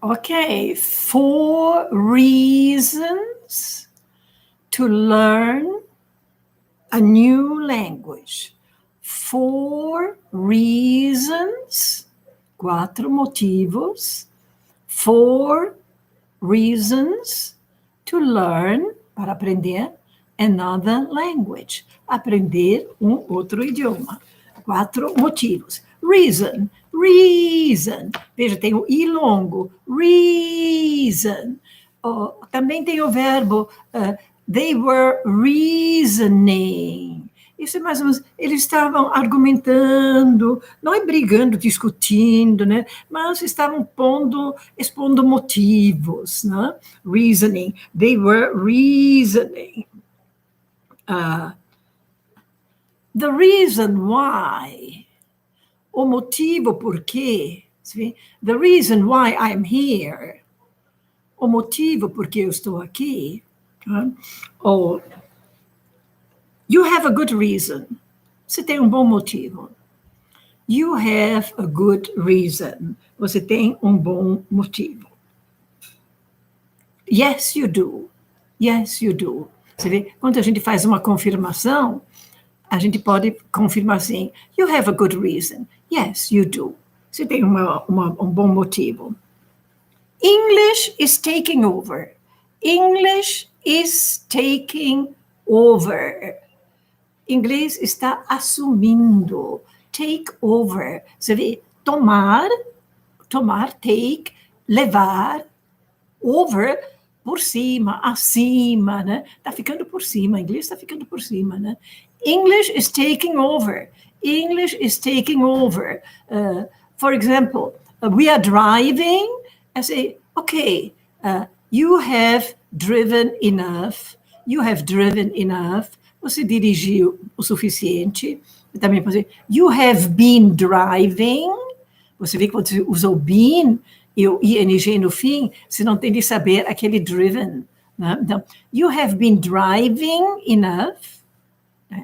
Okay, 4 reasons to learn a new language. 4 reasons, 4 motivos, 4 reasons to learn, para aprender another language, aprender outro idioma. 4 motivos. Reason. Veja, tem o i longo. Reason. Também tem o verbo they were reasoning. Isso é mais ou menos, eles estavam argumentando, não é brigando, discutindo, né? Mas estavam expondo motivos, né? Reasoning. They were reasoning. The reason why, o motivo por quê, the reason why I'm here, o motivo por que eu estou aqui, ou you have a good reason, você tem um bom motivo. You have a good reason, você tem um bom motivo. Yes, you do. Yes, you do. Você vê, quando a gente faz uma confirmação, a gente pode confirmar assim, you have a good reason. Yes, you do. Você tem um bom motivo. English is taking over. English is taking over. Inglês está assumindo. Take over. Você vê, tomar, take, levar, over, por cima, acima, né? Está ficando por cima, inglês está ficando por cima, né? English is taking over. English is taking over. For example, we are driving. I say, okay, you have driven enough. You have driven enough. Você dirigiu o suficiente. Eu também posso dizer, you have been driving. Você vê que quando você usou been e o ing no fim, você não tem de saber aquele driven. Né? Então, you have been driving enough.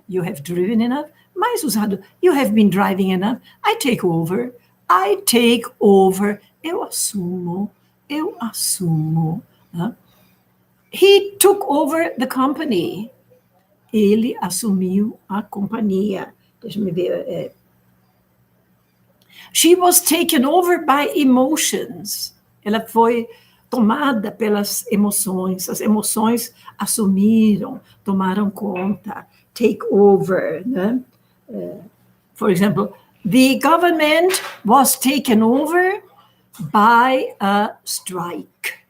You have driven enough. Mais usado, you have been driving enough. I take over. I take over. Eu assumo. Né? He took over the company. Ele assumiu a companhia. Deixa eu ver. She was taken over by emotions. Ela foi tomada pelas emoções. As emoções assumiram, tomaram conta. Take over, né? For example, the government was taken over by a strike.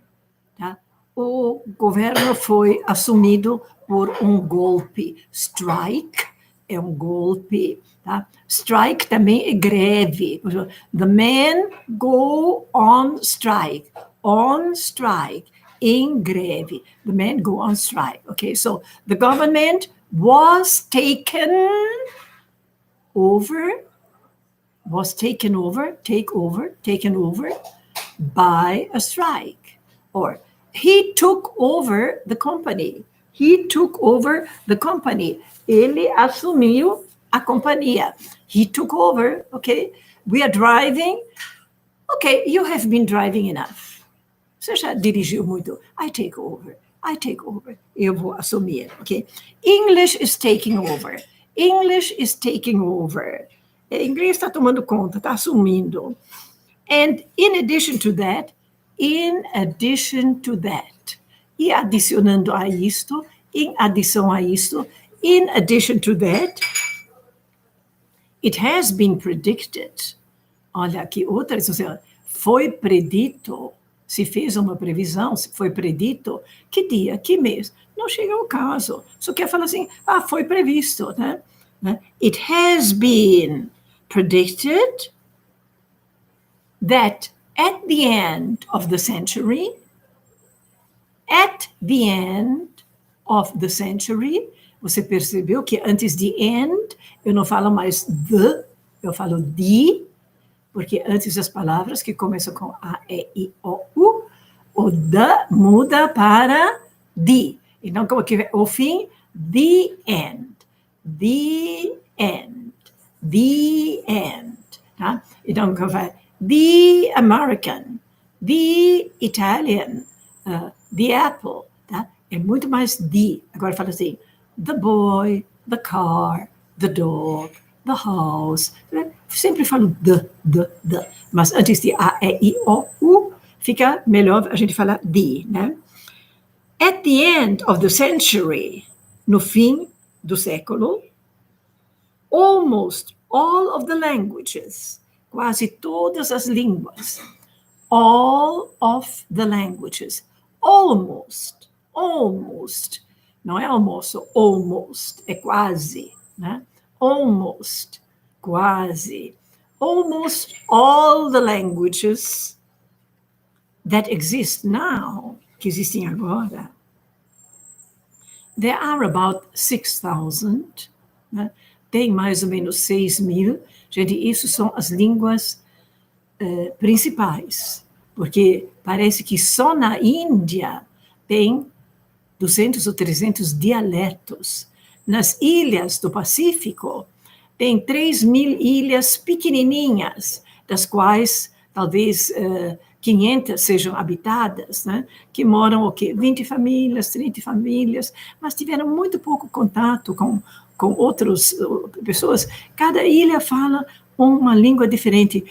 Tá? O governo foi assumido por golpe. Strike é golpe. Tá? Strike também é greve. The men go on strike. On strike. Em greve. The men go on strike. Okay, so the government was taken over by a strike. Or he took over the company. Ele assumiu a companhia. He took over, okay? We are driving. Okay, you have been driving enough. Você já dirigiu muito. I take over. Eu vou assumir, ok? English is taking over. Inglês está tomando conta, está assumindo. And in addition to that, e adicionando a isto, em adição a isto, in addition to that, it has been predicted. Olha aqui, outra expressão, foi predito. Se fez uma previsão, se foi predito, que dia, que mês? Não chega ao caso. Só quer falar assim, foi previsto, né? It has been predicted that at the end of the century, você percebeu que antes de end, eu não falo mais the, eu falo de, porque antes as palavras que começam com A, E, I, O da muda para de. Então, como que o fim, the end. Tá? Então, como vai, the American, The Italian, the apple, tá? É muito mais the. Agora fala assim, the boy, the car, the dog, the house. Sempre falo the. Mas antes de A, E, I, O, U, fica melhor a gente falar the, né? At the end of the century, no fim do século, almost all of the languages, quase todas as línguas, all of the languages, almost, não é almoço, almost, é quase, né? Almost, quase, almost all the languages that exist now, que existem agora, there are about 6,000, né? Tem mais ou menos 6.000. Gente, isso são as línguas principais, porque parece que só na Índia tem 200 ou 300 dialetos. Nas ilhas do Pacífico, tem 3.000 ilhas pequenininhas, das quais talvez 500 sejam habitadas, né? Que moram o quê? 20 famílias, 30 famílias, mas tiveram muito pouco contato com outras pessoas. Cada ilha fala uma língua diferente.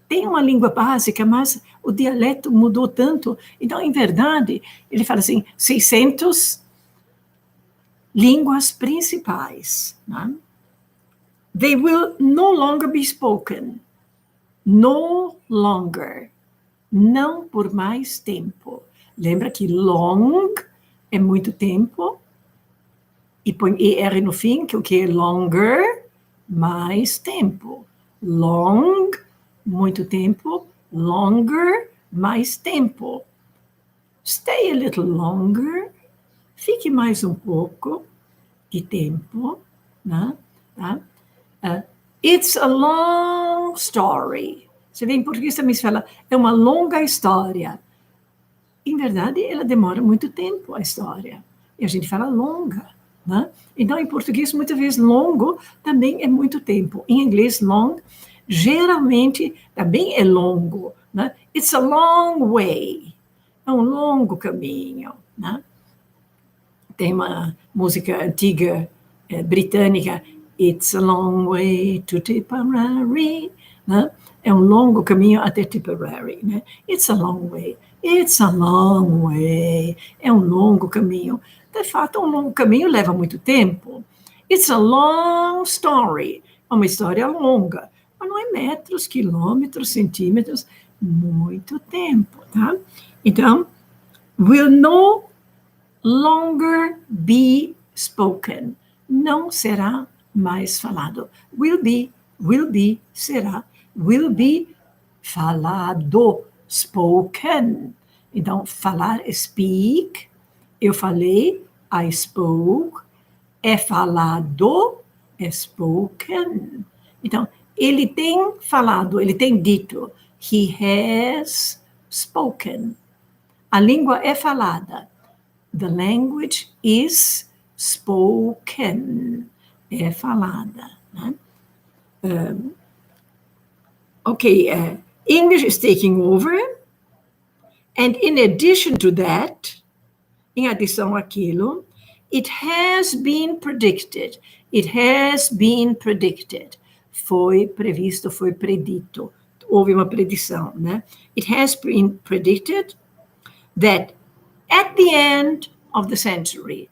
Tem uma língua básica, mas o dialeto mudou tanto. Então, em verdade, ele fala assim, 600 línguas principais, né? They will no longer be spoken. No longer. Não por mais tempo. Lembra que long é muito tempo, e põe ER no fim, que o que é longer? Mais tempo. Long, muito tempo. Longer, mais tempo. Stay a little longer. Fique mais um pouco de tempo, né? Tá? It's a long story. Você vê, em português também se fala, é uma longa história. Em verdade, ela demora muito tempo, a história. E a gente fala longa, né? Então, em português, muitas vezes, longo também é muito tempo. Em inglês, long, geralmente, também é longo, né? It's a long way. É um longo caminho, né? Tem uma música antiga britânica, It's a long way to Tipperary, né? É um longo caminho até Tipperary, né? It's a long way, it's a long way. É um longo caminho. De fato, um longo caminho leva muito tempo. It's a long story. É uma história longa. Mas não é metros, quilômetros, centímetros. Muito tempo, tá? Então, will no longer be spoken. Não será mais falado. Will be, será. Will be, falado, spoken. Então, falar é speak. Eu falei, I spoke. É falado, é spoken. Então, ele tem falado, ele tem dito. He has spoken. A língua é falada. The language is spoken. É falada. Né? English is taking over. And in addition to that, em adição àquilo, it has been predicted. It has been predicted. Foi previsto, foi predito. Houve uma predição, né? It has been predicted that at the end of the century,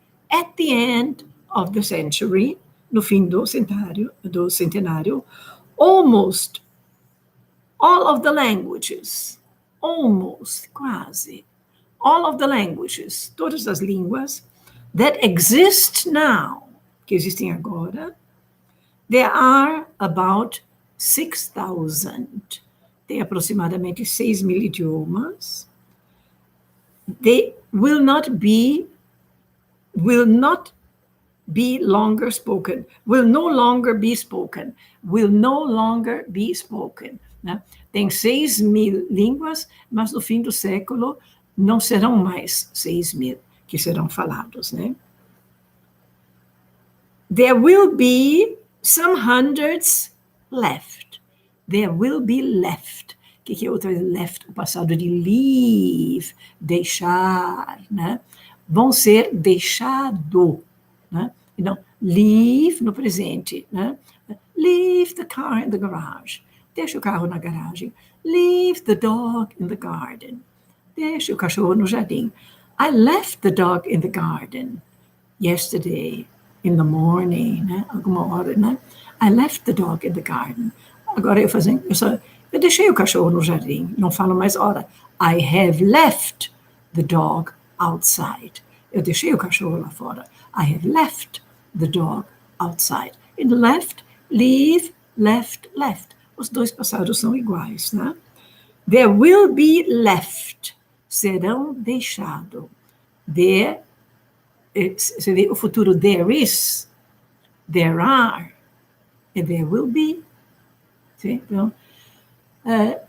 no fim do centenário, almost all of the languages, almost, quase, all of the languages, todas as línguas that exist now, que existem agora, there are about 6,000. Tem aproximadamente 6.000 idiomas. They will not be longer spoken, will no longer be spoken, né? Tem 6.000 línguas, mas no fim do século não serão mais 6.000 que serão falados, né? There will be some hundreds left. There will be left. que é outra left? O passado de leave, deixar, né? Vão ser deixado, né? Então, leave no presente, né? Leave the car in the garage. Deixa o carro na garagem. Leave the dog in the garden. Deixa o cachorro no jardim. I left the dog in the garden yesterday in the morning, né? Alguma hora, né? I left the dog in the garden. Agora eu deixei o cachorro no jardim. Não falo mais hora. I have left the dog outside. Eu deixei o cachorro lá fora. I have left the dog outside. And left, leave, left, left. Os dois passados são iguais, né? There will be left. Serão deixado. There, você vê o futuro, there is, there are, and there will be. Sim? Então,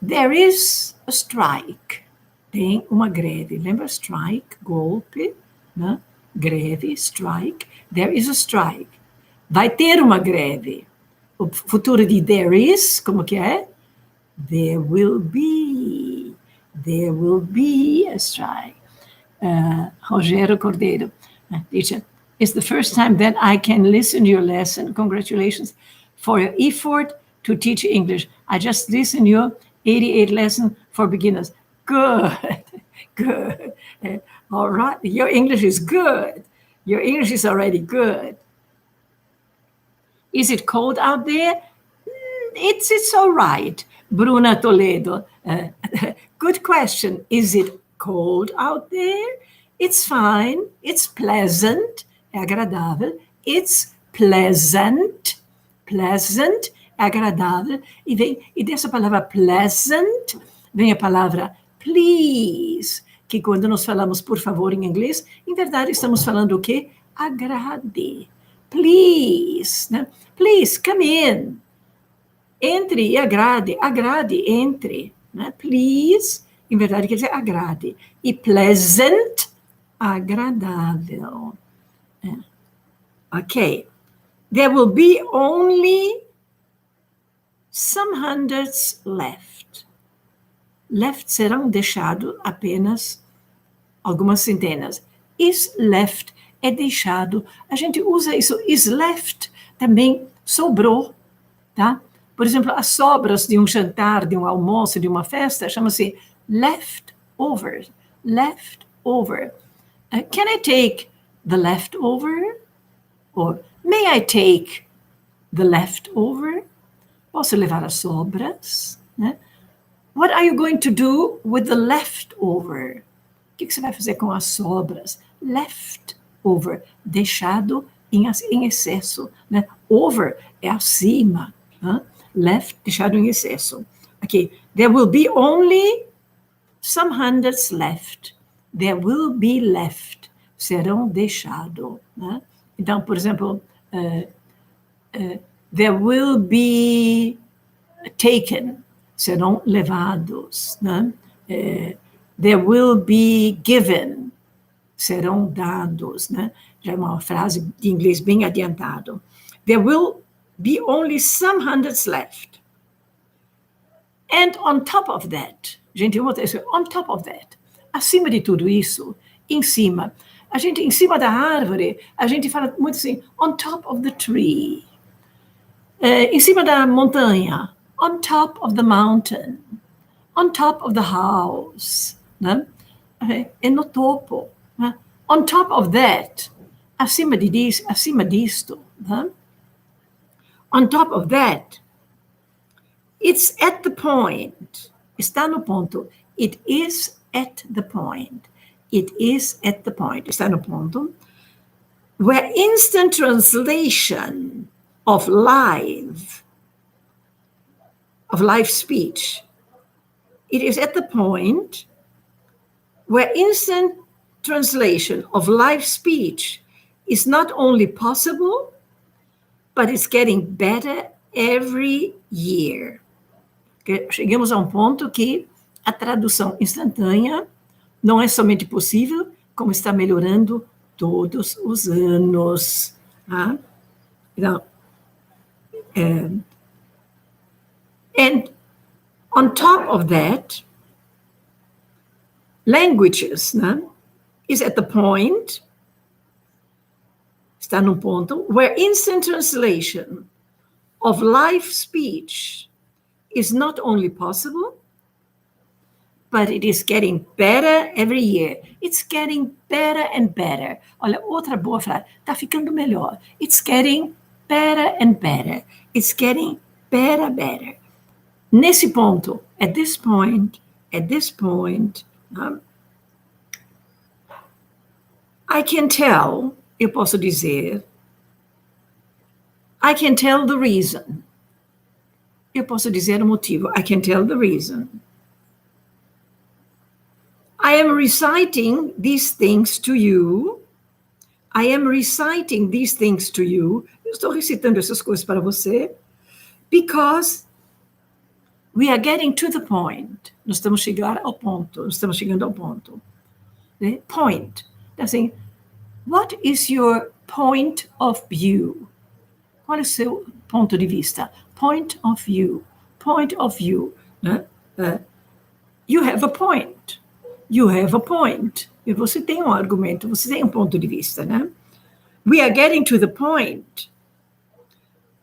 there is a strike. Tem uma greve. Lembra strike, golpe, né? Greve, strike. There is a strike. Vai ter uma greve. O futuro de there is, como que é? There will be. There will be a strike. Rogério Cordeiro, teacher, it's the first time that I can listen to your lesson. Congratulations for your effort to teach English. I just listened to your 88 lesson for beginners. Good, good. All right, your English is good. Your English is already good. Is it cold out there? It's all right. Bruna Toledo, good question. Is it cold out there? It's fine. It's pleasant. É agradável. It's pleasant. Pleasant é agradável. E dessa palavra pleasant vem a palavra please, que quando nós falamos por favor em inglês, em verdade estamos falando o quê? Agrade. Please, né? Please, come in. Entre e agrade. Agrade, entre. Né? Please, em verdade quer dizer agrade. E pleasant, agradável. Ok. There will be only some hundreds left. Left serão deixados apenas algumas centenas. Is left é deixado. A gente usa isso, is left, também sobrou, tá? Por exemplo, as sobras de um jantar, de um almoço, de uma festa, chama-se leftover. Leftover. Can I take the leftover? Or may I take the leftover? Posso levar as sobras? Né? What are you going to do with the leftover? O que você vai fazer com as sobras? Leftover, deixado em excesso. Né? Over é acima. Né? Left, deixado em excesso. Okay, there will be only some hundreds left. There will be left. Serão deixados. Né? Então, por exemplo, there will be taken. Serão levados. Né? There will be given. Serão dados. Né? Já é uma frase de inglês bem adiantado. There will be only some hundreds left. And on top of that, gente, on top of that, acima de tudo isso, em cima, em cima da árvore, a gente fala muito assim, on top of the tree. Em cima da montanha, on top of the mountain. On top of the house. Né? É no topo. Né? On top of that, acima disto. Né? On top of that, it's at the point. Está no ponto. It is at the point. It is at the point. Está no ponto. Where instant translation of live speech. It is at the point where instant translation of live speech is not only possible, but it's getting better every year. Chegamos a um ponto que a tradução instantânea não é somente possível, como está melhorando todos os anos. Tá? Então, and On top of that, languages, né, is at the point, está num ponto, where instant translation of live speech is not only possible, but it is getting better every year. It's getting better and better. Olha, outra boa frase. Está ficando melhor. It's getting better and better. It's getting better. Nesse ponto, at this point, I can tell, eu posso dizer, I can tell the reason. Eu posso dizer o motivo. I can tell the reason. I am reciting these things to you. I am reciting these things to you. Eu estou recitando essas coisas para você. Because we are getting to the point. Nós estamos chegando ao ponto. Né? Point. Assim, what is your point of view? Qual é o seu ponto de vista? Point of view. Né? You have a point. E você tem um argumento, você tem um ponto de vista, né? We are getting to the point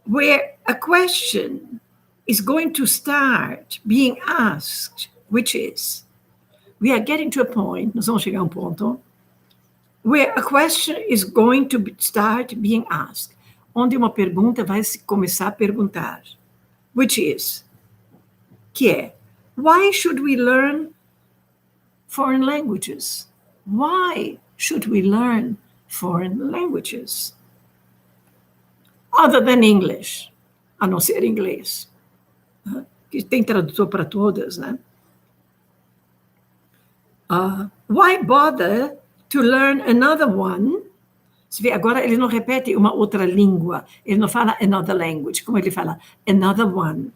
where a question is going to start being asked, which is, we are getting to a point, nós vamos chegar a um ponto, where a question is going to start being asked, onde uma pergunta vai começar a perguntar, which is, que é, why should we learn foreign languages? Why should we learn foreign languages? Other than English, a não ser inglês, que tem tradutor para todas, né? Why bother to learn another one? Você vê, agora ele não repete uma outra língua, ele não fala another language, como ele fala another one.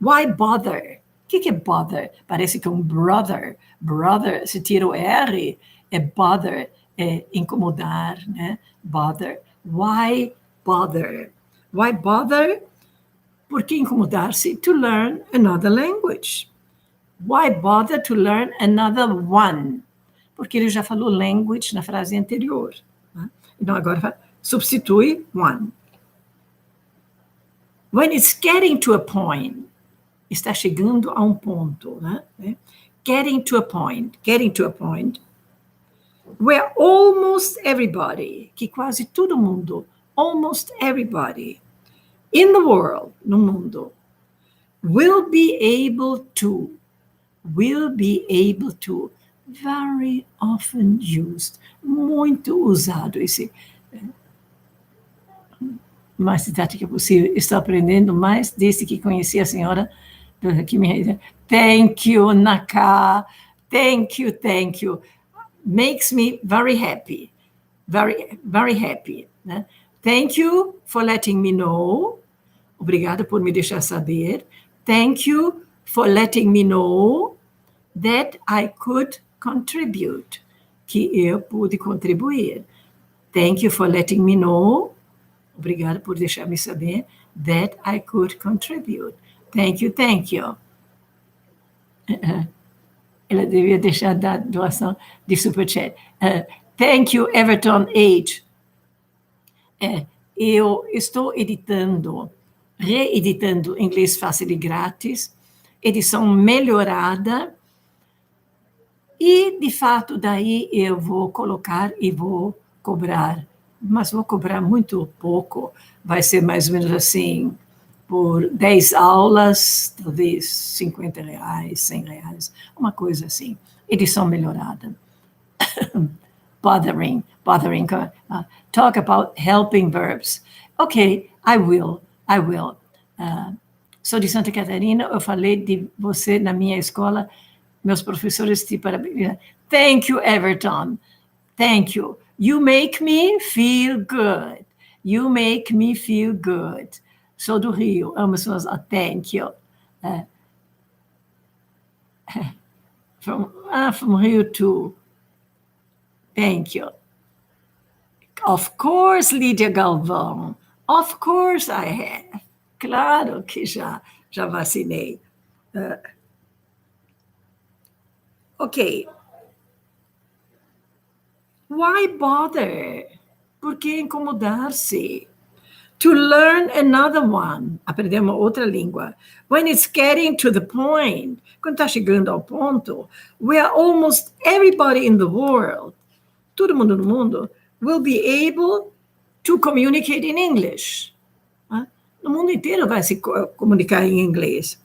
Why bother? O que é bother? Parece que é um brother. Brother, se tira o R, é bother, é incomodar, né? Bother. Why bother? Why bother? Por que incomodar-se? To learn another language. Why bother to learn another one? Porque ele já falou language na frase anterior. Né? Então, agora substitui one. When it's getting to a point, está chegando a um ponto, né? Getting to a point, where almost everybody, que quase todo mundo, almost everybody in the world, no mundo, will be able to, very often used, muito usado esse, mais didática possível. Estou aprendendo mais desde que conheci a senhora que me thank you, Naka, thank you. Makes me very happy, very happy. Né? Thank you for letting me know. Obrigada por me deixar saber. Thank you for letting me know that I could contribute, que eu pude contribuir. Thank you for letting me know. Obrigada por deixar-me saber that I could contribute. Thank you. Ela devia deixar da doação de superchat. Thank you, Everton H. Eu estou reeditando Inglês Fácil e Grátis, edição melhorada, e, de fato, daí eu vou colocar e vou cobrar, mas vou cobrar muito pouco, vai ser mais ou menos assim, por 10 aulas, talvez R$50, R$100, uma coisa assim. Edição melhorada. Bothering. Talk about helping verbs. Okay, I will. Sou de Santa Catarina, eu falei de você na minha escola, meus professores te parabenizam. Thank you, Everton. Thank you. You make me feel good. Sou do Rio, amo suas. Thank you. From Rio too. Thank you. Of course, Lídia Galvão. Of course I have. Claro que já vacinei. Ok. Why bother? Por que incomodar-se? To learn another one. Aprender uma outra língua. When it's getting to the point. Quando está chegando ao ponto, where almost everybody in the world, todo mundo no mundo, will be able to communicate in English. No mundo inteiro vai se comunicar em inglês.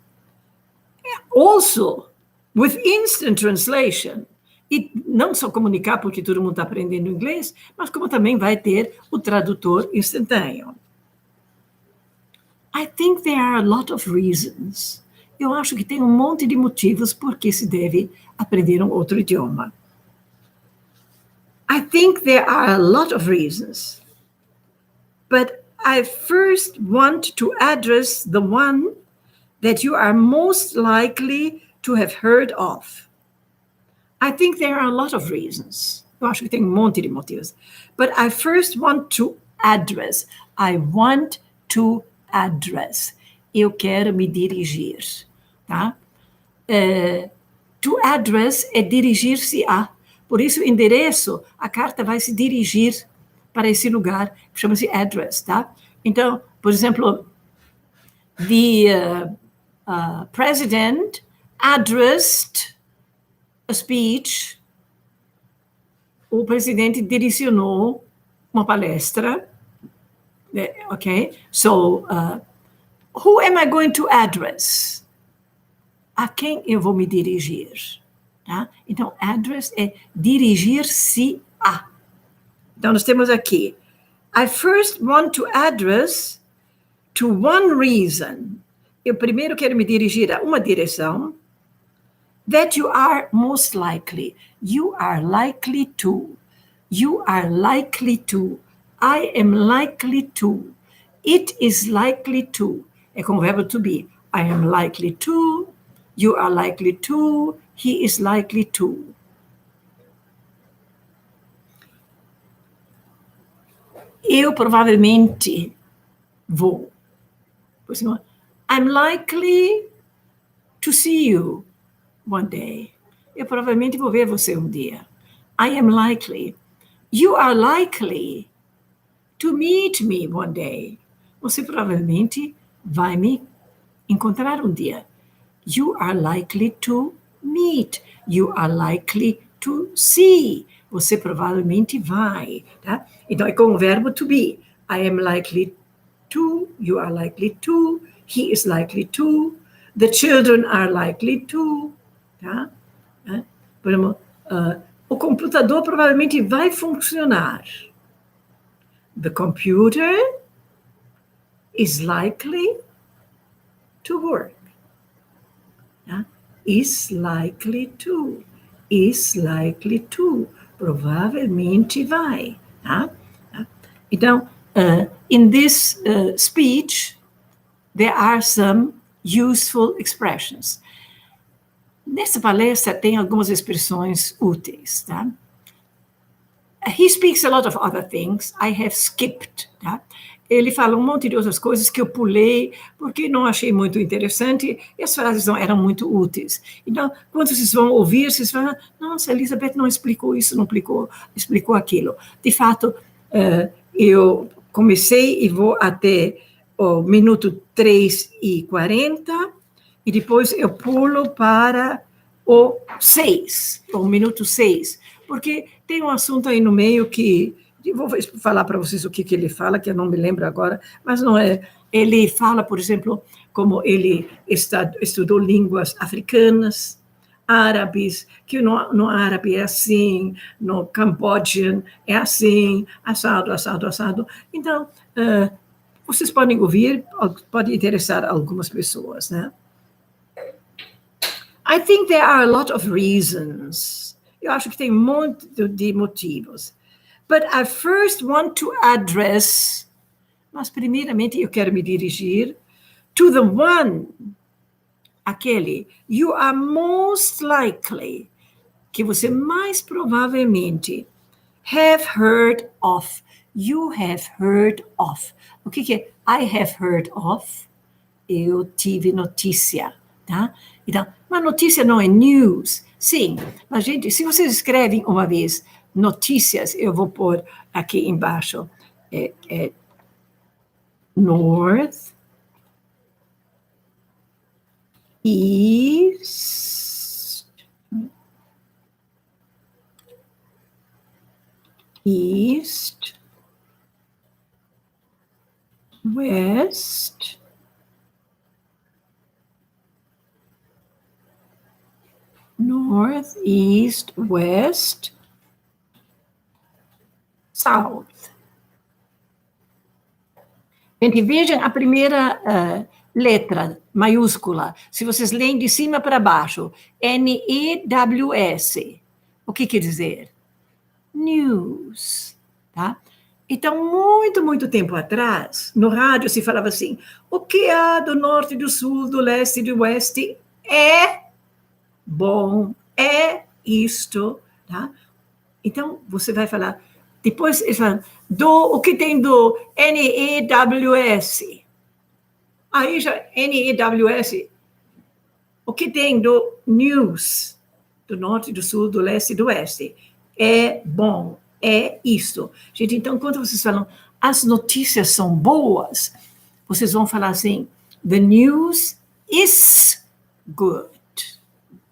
Also, with instant translation. E não só comunicar porque todo mundo está aprendendo inglês, mas como também vai ter o tradutor instantâneo. I think there are a lot of reasons. Eu acho que tem um monte de motivos por que se deve aprender um outro idioma. I think there are a lot of reasons. But I first want to address the one that you are most likely to have heard of. I think there are a lot of reasons. Eu acho que tem um monte de motivos. But I first want to address. I want to address. Eu quero me dirigir. Tá? To address é dirigir-se a. Por isso, endereço, a carta vai se dirigir para esse lugar, chama-se address. Tá? Então, por exemplo, the president addressed a speech. O presidente direcionou uma palestra. Okay? So, who am I going to address? A quem eu vou me dirigir? Tá? Então, address é dirigir-se a. Então, nós temos aqui, I first want to address to one reason. Eu primeiro quero me dirigir a uma direção. That you are most likely. You are likely to. You are likely to. I am likely to. It is likely to. É com o verbo to be. I am likely to. You are likely to. He is likely to. Eu provavelmente vou. Por exemplo, I'm likely to see you one day. Eu provavelmente vou ver você um dia. I am likely. You are likely to meet me one day. Você provavelmente vai me encontrar um dia. You are likely to meet. You are likely to see. Você provavelmente vai. Tá? Então, é com o verbo to be. I am likely to. You are likely to. He is likely to. The children are likely to. Tá? Por exemplo, o computador provavelmente vai funcionar. The computer is likely to work. Tá? Is likely to. Is likely to. Provavelmente vai. Tá? Então, in this speech, there are some useful expressions. Nessa palestra tem algumas expressões úteis, tá? He speaks a lot of other things. I have skipped, tá? Ele fala um monte de outras coisas que eu pulei porque não achei muito interessante e as frases não eram muito úteis. Então, quando vocês vão ouvir, vocês vão, nossa, Elisabeth não explicou isso, não explicou aquilo. De fato, eu comecei e vou até o minuto 3:40 e depois eu pulo para o 6, o minuto 6, porque tem um assunto aí no meio que, vou falar para vocês o que ele fala, que eu não me lembro agora, mas não é, ele fala, por exemplo, como ele estudou línguas africanas, árabes, que no árabe é assim, no Cambodian é assim, assado, assado, assado. Então, vocês podem ouvir, pode interessar algumas pessoas, né? I think there are a lot of reasons. Eu acho que tem um monte de motivos. But I first want to address, mas primeiramente eu quero me dirigir to the one, aquele, you are most likely, que você mais provavelmente have heard of. You have heard of. O que é I have heard of? Eu tive notícia, tá? Então, uma notícia não é news. Sim, mas, gente, se vocês escrevem uma vez notícias, eu vou pôr aqui embaixo, north, east, west, north, east, west, south. Gente, vejam a primeira letra maiúscula. Se vocês leem de cima para baixo, N-E-W-S. O que quer dizer? News. Tá? Então, muito tempo atrás, no rádio se falava assim, o que há do norte, do sul, do leste e do oeste é bom, é isto. Tá? Então, você vai falar, depois eles falam, o que tem do N-E-W-S? Aí já, N-E-W-S, o que tem do news, do norte, do sul, do leste e do oeste? É bom, é isto. Gente, então, quando vocês falam, as notícias são boas, vocês vão falar assim, the news is good.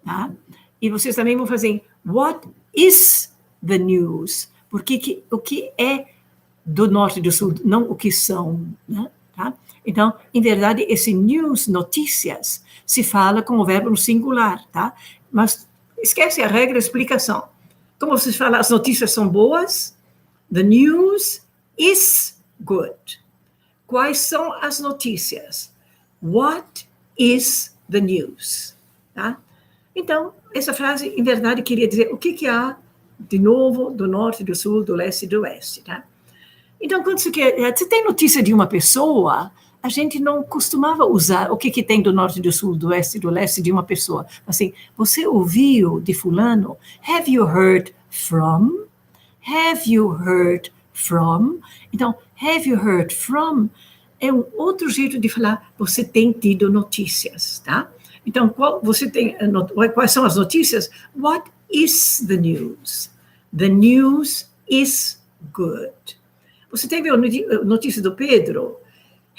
Tá? E vocês também vão fazer, what is the news? Porque o que é do norte e do sul, não o que são, né? Tá? Então, em verdade, esse news, notícias, se fala com o verbo no singular, tá? Mas esquece a regra, a explicação. Como vocês falam, as notícias são boas, the news is good. Quais são as notícias? What is the news? Tá? Então, essa frase, em verdade, queria dizer o que há, de novo, do norte, do sul, do leste e do oeste, tá? Então, quando você tem notícia de uma pessoa, a gente não costumava usar o que tem do norte, do sul, do oeste e do leste de uma pessoa. Assim, você ouviu de fulano? Have you heard from? Have you heard from? Então, have you heard from é um outro jeito de falar você tem tido notícias, tá? Então, quais são as notícias? What is the news? The news is good. Você teve a notícia do Pedro?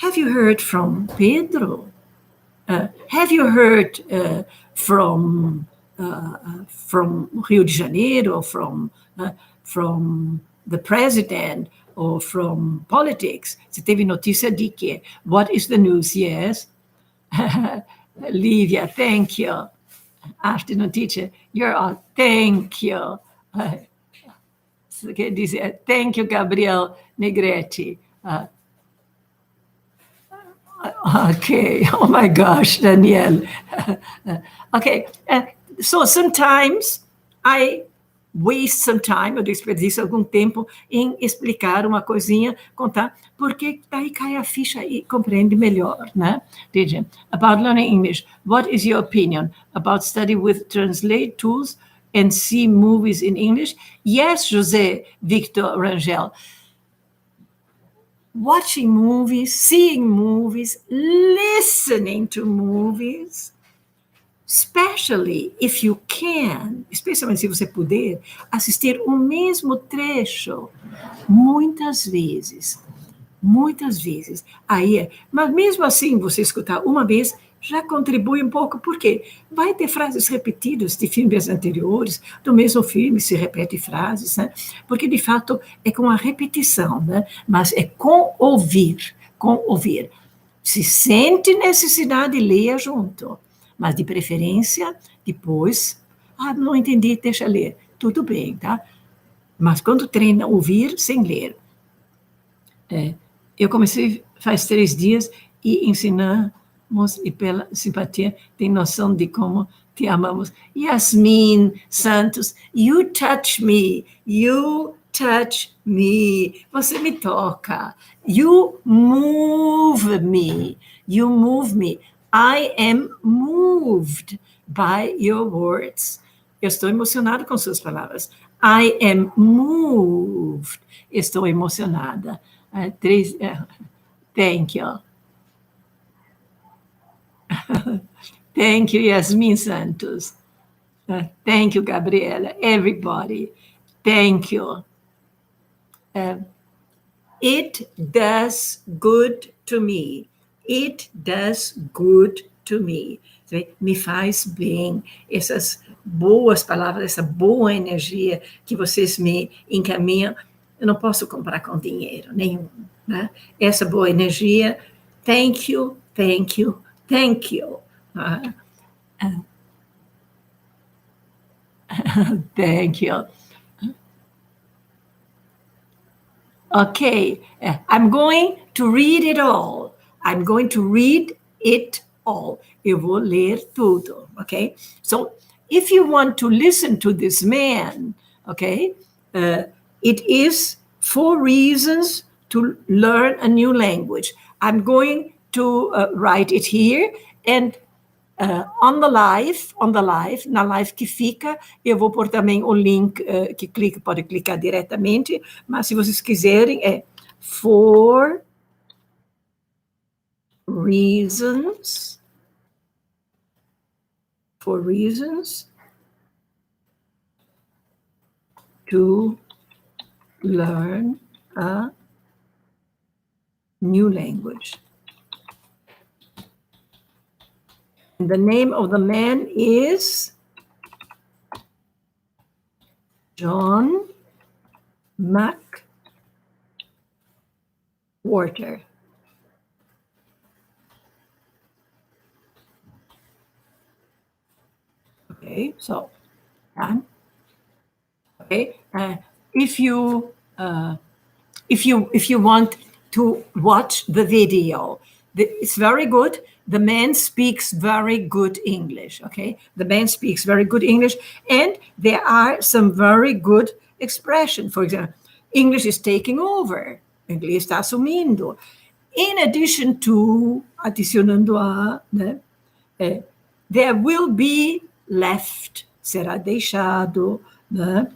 Have you heard from Pedro? Have you heard from Rio de Janeiro, or from the president, or from politics? Você teve notícia de quê? What is the news? Yes. Lívia, thank you. Afternoon teacher, you're all, thank you. Quer dizer, thank you, Gabriel Negretti. Okay, oh my gosh, Danielle. Okay, so sometimes I waste some time, eu desperdiço algum tempo em explicar uma coisinha, contar, porque daí cai a ficha e compreende melhor, né? Veja, about learning English, what is your opinion about study with translate tools and see movies in English? Yes, José Victor Rangel. Watching movies, seeing movies, listening to movies, especially if you can, especialmente se você puder, assistir o mesmo trecho muitas vezes. Aí mas mesmo assim, você escutar uma vez, já contribui um pouco, porque vai ter frases repetidas de filmes anteriores, do mesmo filme se repete frases, né? Porque, de fato, é com a repetição, né? Mas é com ouvir. Se sente necessidade, leia junto. Mas, de preferência, depois, não entendi, deixa ler. Tudo bem, tá? Mas quando treina ouvir sem ler. Eu comecei faz 3 dias e ensinamos, e pela simpatia tem noção de como te amamos. Yasmin Santos, you touch me, você me toca, you move me, I am moved by your words. Eu estou emocionado com suas palavras. I am moved. Estou emocionada. Thank you. Thank you, Yasmin Santos. Thank you, Gabriela. Everybody, thank you. It does good to me. It does good to me. Me faz bem. Essas boas palavras, essa boa energia que vocês me encaminham, eu não posso comprar com dinheiro nenhum. Né? Essa boa energia, thank you, thank you, thank you. Thank you. Okay, I'm going to read it all. I'm going to read it all. Eu vou ler tudo, okay? So, if you want to listen to this man, okay, it is 4 reasons to learn a new language. I'm going to write it here, and on the live, na live que fica, eu vou pôr também o link que pode clicar diretamente, mas se vocês quiserem, é 4 reasons to learn a new language. The name of the man is John McWhorter. Okay, so okay, if you want to watch the video, it's very good. The man speaks very good English, okay? The man speaks very good English, and there are some very good expressions. For example, English is taking over. Inglês está assumindo. In addition to, adicionando a, né? There will be left, será deixado, né?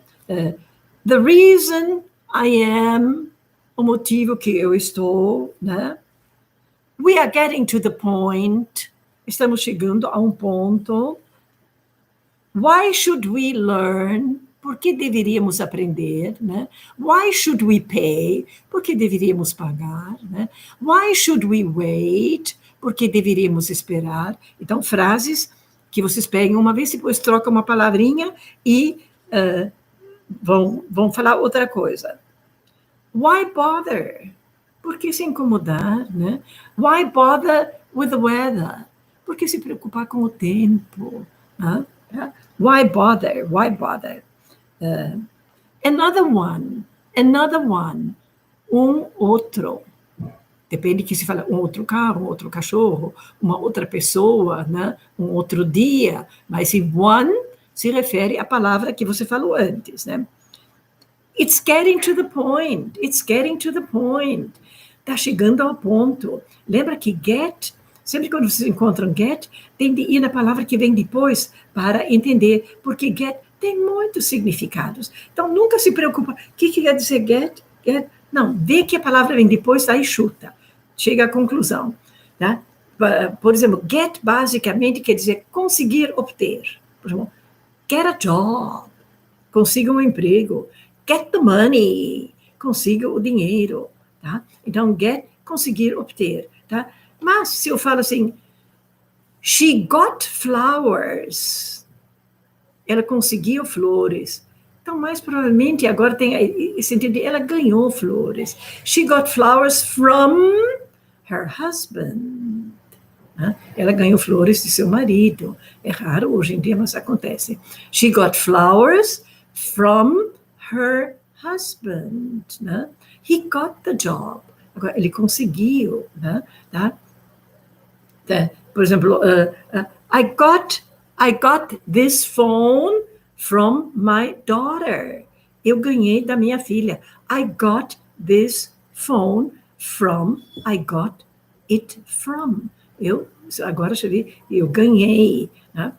The reason I am, o motivo que eu estou, né? We are getting to the point, estamos chegando a ponto. Why should we learn? Por que deveríamos aprender? Né? Why should we pay? Por que deveríamos pagar? Né? Why should we wait? Por que deveríamos esperar? Então, frases que vocês pegam uma vez, depois trocam uma palavrinha e vão falar outra coisa. Why bother? Por que se incomodar, né? Why bother with the weather? Por que se preocupar com o tempo? Huh? Why bother? Why bother? Another one. Outro. Depende que se fala outro carro, outro cachorro, uma outra pessoa, né? Outro dia. Mas se one se refere à palavra que você falou antes, né? It's getting to the point. It's getting to the point. Está chegando ao ponto. Lembra que get, sempre quando vocês encontram get, tem de ir na palavra que vem depois para entender, porque get tem muitos significados. Então, nunca se preocupa. O que quer dizer get? Get? Não, vê que a palavra vem depois, aí chuta. Chega à conclusão. Tá? Por exemplo, get basicamente quer dizer conseguir obter. Por exemplo, get a job. Consiga um emprego. Get the money. Consiga o dinheiro. Tá? Então, get, conseguir obter. Tá? Mas, se eu falo assim, she got flowers, ela conseguiu flores. Então, mais provavelmente, agora tem esse sentido, ela ganhou flores. She got flowers from her husband. Tá? Ela ganhou flores de seu marido. É raro hoje em dia, mas acontece. She got flowers from her husband. Né? He got the job. Agora, ele conseguiu, né? Tá? Por exemplo, I got this phone from my daughter. Eu ganhei da minha filha. I got this phone from, I got it from. Agora eu ganhei. Né?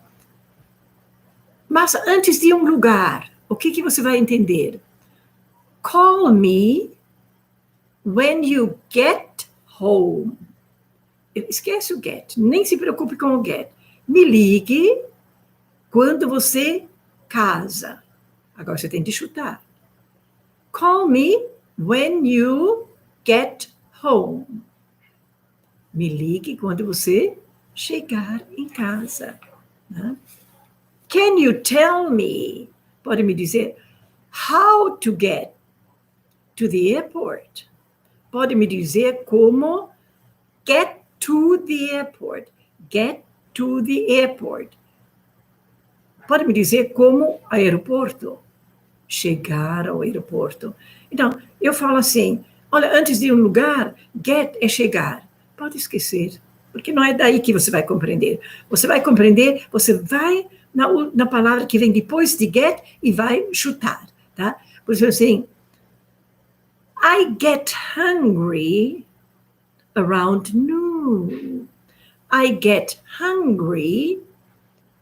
Mas antes de um lugar, o que você vai entender? Call me when you get home. Esquece o get, nem se preocupe com o get. Me ligue quando você casa. Agora você tem que chutar. Call me when you get home. Me ligue quando você chegar em casa. Né? Can you tell me? Pode me dizer how to get to the airport. Pode me dizer como get to the airport. Get to the airport. Pode me dizer como aeroporto. Chegar ao aeroporto. Então, eu falo assim, olha, antes de ir a um lugar, get é chegar. Pode esquecer, porque não é daí que você vai compreender. Você vai compreender, você vai na palavra que vem depois de get e vai chutar, tá? Por exemplo, assim, I get hungry around noon. I get hungry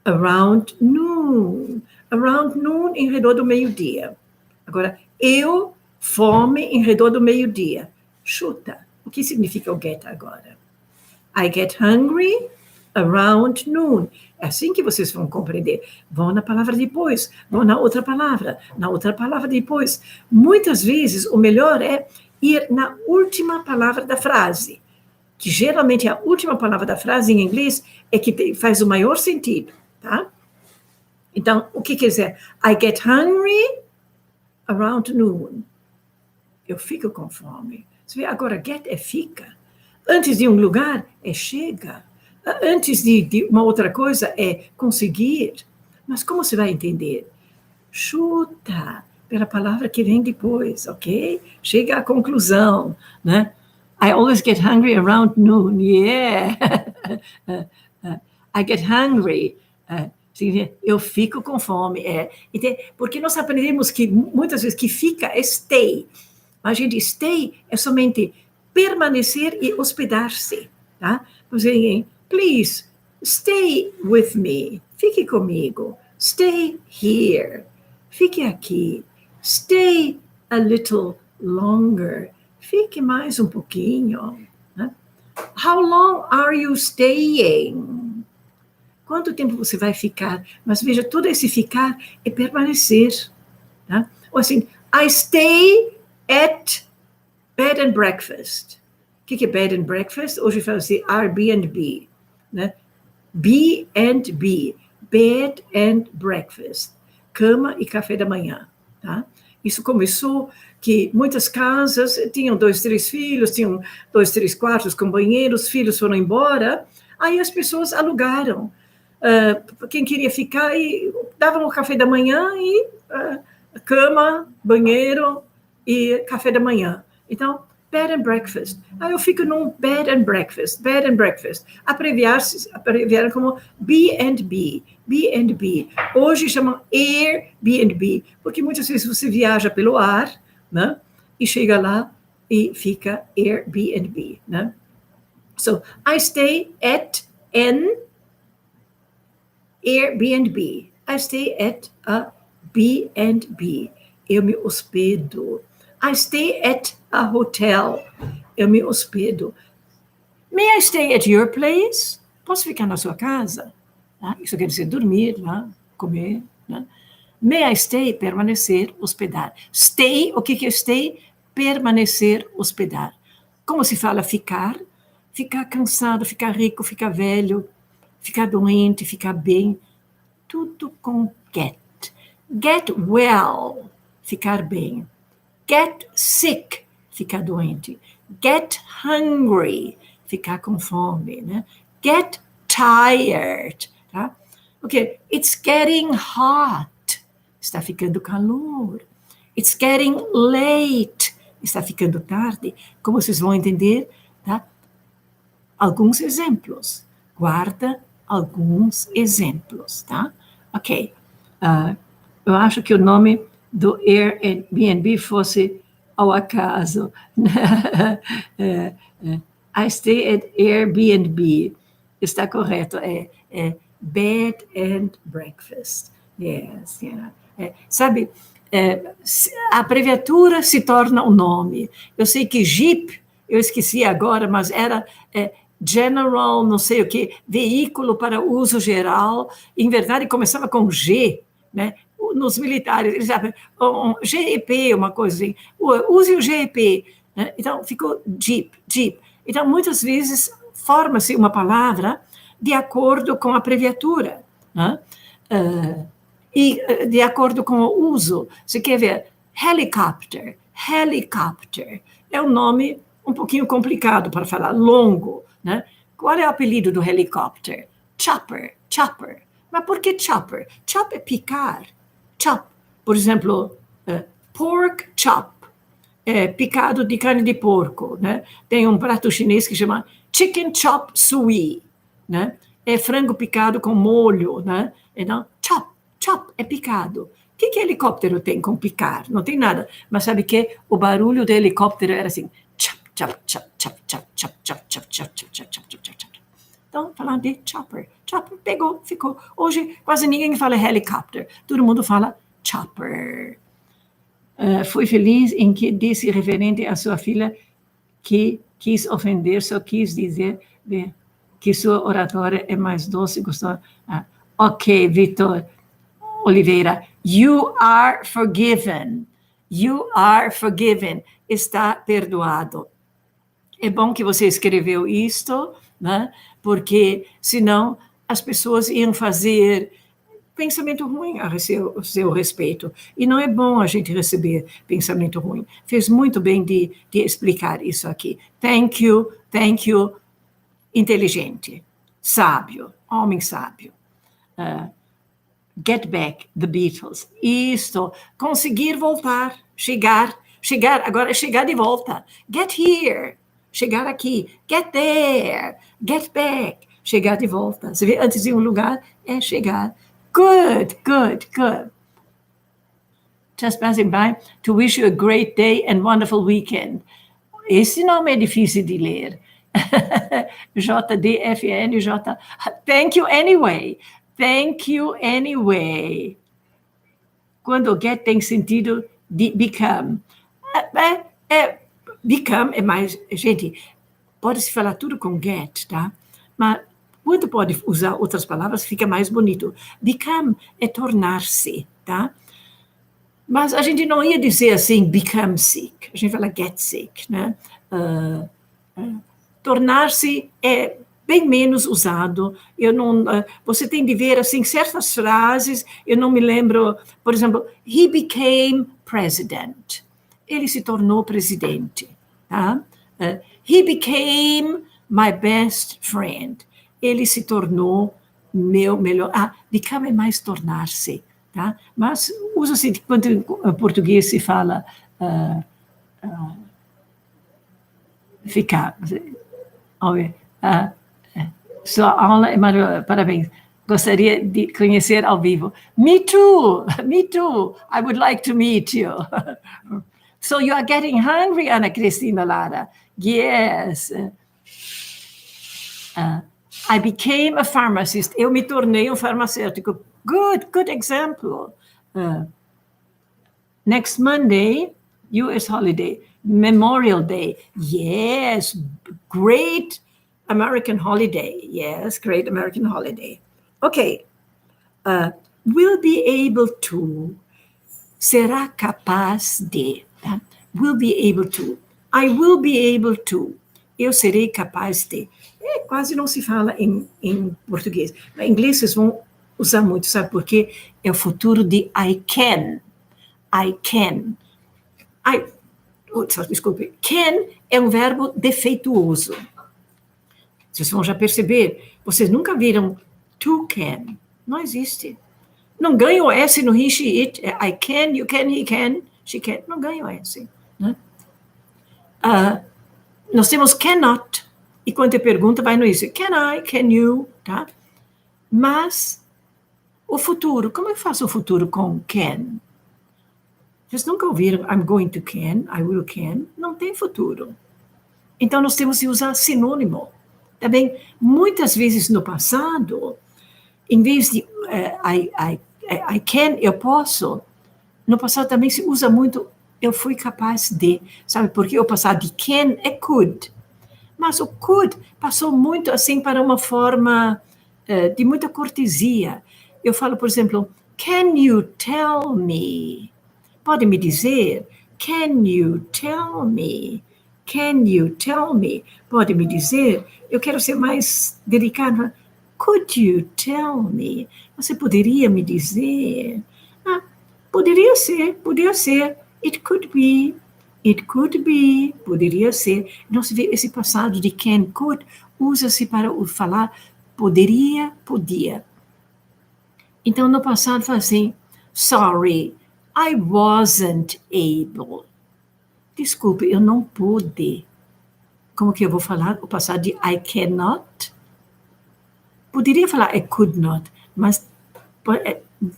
around noon. Around noon, em redor do meio-dia. Agora, eu, fome, em redor do meio-dia. Chuta. O que significa o get agora? I get hungry around noon. É assim que vocês vão compreender. Vão na palavra depois, vão na outra palavra depois. Muitas vezes, o melhor é ir na última palavra da frase, que geralmente a última palavra da frase em inglês é que faz o maior sentido, tá? Então, o que quer dizer? I get hungry around noon. Eu fico com fome. Você vê, agora, get é fica. Antes de um lugar, é chega. Antes de uma outra coisa, é conseguir. Mas como você vai entender? Chuta pela palavra que vem depois, ok? Chega à conclusão, né? I always get hungry around noon. Yeah. I get hungry. Eu fico com fome. Porque nós aprendemos que muitas vezes que fica é stay. Mas, gente, stay é somente permanecer e hospedar-se. Tá? Please, stay with me. Fique comigo. Stay here. Fique aqui. Stay a little longer. Fique mais um pouquinho. Né? How long are you staying? Quanto tempo você vai ficar? Mas veja, todo esse ficar é permanecer. Tá? Ou assim, I stay at bed and breakfast. O que é bed and breakfast? Hoje fala assim, Airbnb. Né? B&B. Bed and breakfast. Cama e café da manhã. Tá? Isso começou que muitas casas tinham 2, 3 filhos, tinham 2, 3 quartos com banheiros, os filhos foram embora, aí as pessoas alugaram. Quem queria ficar, e davam o café da manhã e cama, banheiro e café da manhã. Então, bed and breakfast. Aí eu fico num bed and breakfast. Abreviaram como B&B. B&B. Hoje chamam Airbnb, porque muitas vezes você viaja pelo ar, né? E chega lá e fica Airbnb, né? So, I stay at an Airbnb. I stay at a B&B. Eu me hospedo. I stay at a hotel. Eu me hospedo. May I stay at your place? Posso ficar na sua casa? Isso quer dizer dormir, né? Comer. Né? May I stay? Permanecer, hospedar. Stay, o que é stay? Permanecer, hospedar. Como se fala ficar? Ficar cansado, ficar rico, ficar velho, ficar doente, ficar bem. Tudo com get. Get well, ficar bem. Get sick, ficar doente. Get hungry, ficar com fome. Né? Get tired. Tá? Ok, it's getting hot. Está ficando calor. It's getting late. Está ficando tarde. Como vocês vão entender? Tá? Alguns exemplos. Guarda alguns exemplos. Tá? Ok. Eu acho que o nome do Airbnb fosse ao acaso. I stay at Airbnb. Está correto. É bed and breakfast. Yes, yeah. Sabe, a abreviatura se torna o nome. Eu sei que Jeep, eu esqueci agora, mas era general, não sei o que, veículo para uso geral, em verdade começava com G, né? Nos militares, eles sabem, GEP, uma coisa assim, use o GEP, né? Então ficou Jeep. Então muitas vezes forma-se uma palavra de acordo com a abreviatura, né? E de acordo com o uso. Você quer ver? Helicopter é um nome um pouquinho complicado para falar, longo, né? Qual é o apelido do helicóptero? Chopper. Mas por que chopper? Chop é picar. Chop, por exemplo, pork chop, picado de carne de porco, né? Tem um prato chinês que chama chicken chop suey, né? É frango picado com molho, né? Então, chop é picado. O que helicóptero tem com picar? Não tem nada. Mas sabe que o barulho do helicóptero era assim, chop. Então, falando de chopper, pegou, ficou. Hoje, quase ninguém fala helicóptero, todo mundo fala chopper. Foi feliz em que disse referente à sua filha que quis ofender, só quis dizer que sua oratória é mais doce e gostosa. Ok, Vitor Oliveira, you are forgiven. Está perdoado. É bom que você escreveu isto, né? Porque senão as pessoas iam fazer pensamento ruim a seu respeito. E não é bom a gente receber pensamento ruim. Fez muito bem de explicar isso aqui. Thank you, inteligente, sábio, homem sábio. Get back, the Beatles. Isto, conseguir voltar, chegar, agora é chegar de volta. Get here, chegar aqui. Get there, get back, chegar de volta. Você vê, antes de um lugar, é chegar. Good. Just passing by to wish you a great day and wonderful weekend. Esse nome é difícil de ler. JDFNJ. Thank you anyway. Quando o get tem sentido de become. Become é mais... Gente, pode-se falar tudo com get, tá? Mas quando pode usar outras palavras, fica mais bonito. Become é tornar-se, tá? Mas a gente não ia dizer assim, become sick. A gente fala get sick, né? Tornar-se é bem menos usado. Você tem de ver, assim, certas frases, eu não me lembro, por exemplo, he became president. Ele se tornou presidente, tá? He became my best friend. Ele se tornou meu melhor... become é mais tornar-se, tá? Mas usa-se, quando em português se fala ficar. Sua aula é maravilhosa, parabéns. Gostaria de conhecer ao vivo. Me too. I would like to meet you. So you are getting hungry, Ana Cristina Lara. Yes. I became a pharmacist. Eu me tornei farmacêutico. Good example. Next Monday, U.S. holiday, Memorial Day. Yes, great American holiday. Yes, great American holiday. Okay. Will be able to. Será capaz de. Will be able to. I will be able to. Eu serei capaz de. Quase não se fala em português. Em inglês vocês vão usar muito, sabe por quê? É o futuro de I can. Desculpe. Can é um verbo defeituoso. Vocês vão já perceber. Vocês nunca viram to can. Não existe. Não ganha o S no he, she, it. I can, you can, he can, she can. Não ganha o S. Né? Nós temos cannot. E quando te pergunta, vai no isso. Can I, can you, tá? Mas o futuro, como eu faço o futuro com can? Vocês nunca ouviram I'm going to can, I will can? Não tem futuro. Então, nós temos que usar sinônimo. Tá bem? Muitas vezes no passado, em vez de I can, eu posso, no passado também se usa muito eu fui capaz de, sabe? Porque o passado de can é could. Mas o could passou muito assim para uma forma de muita cortesia. Eu falo, por exemplo, can you tell me? Pode me dizer? Can you tell me? Can you tell me? Pode me dizer? Eu quero ser mais delicada. Could you tell me? Você poderia me dizer? Ah, poderia ser. It could be. It could be. Poderia ser. Não se vê esse passado de can, could, usa-se para falar poderia, podia. Então, no passado, fala assim, sorry, I wasn't able. Desculpe, eu não pude. Como que eu vou falar o passado de I cannot? Poderia falar I could not, mas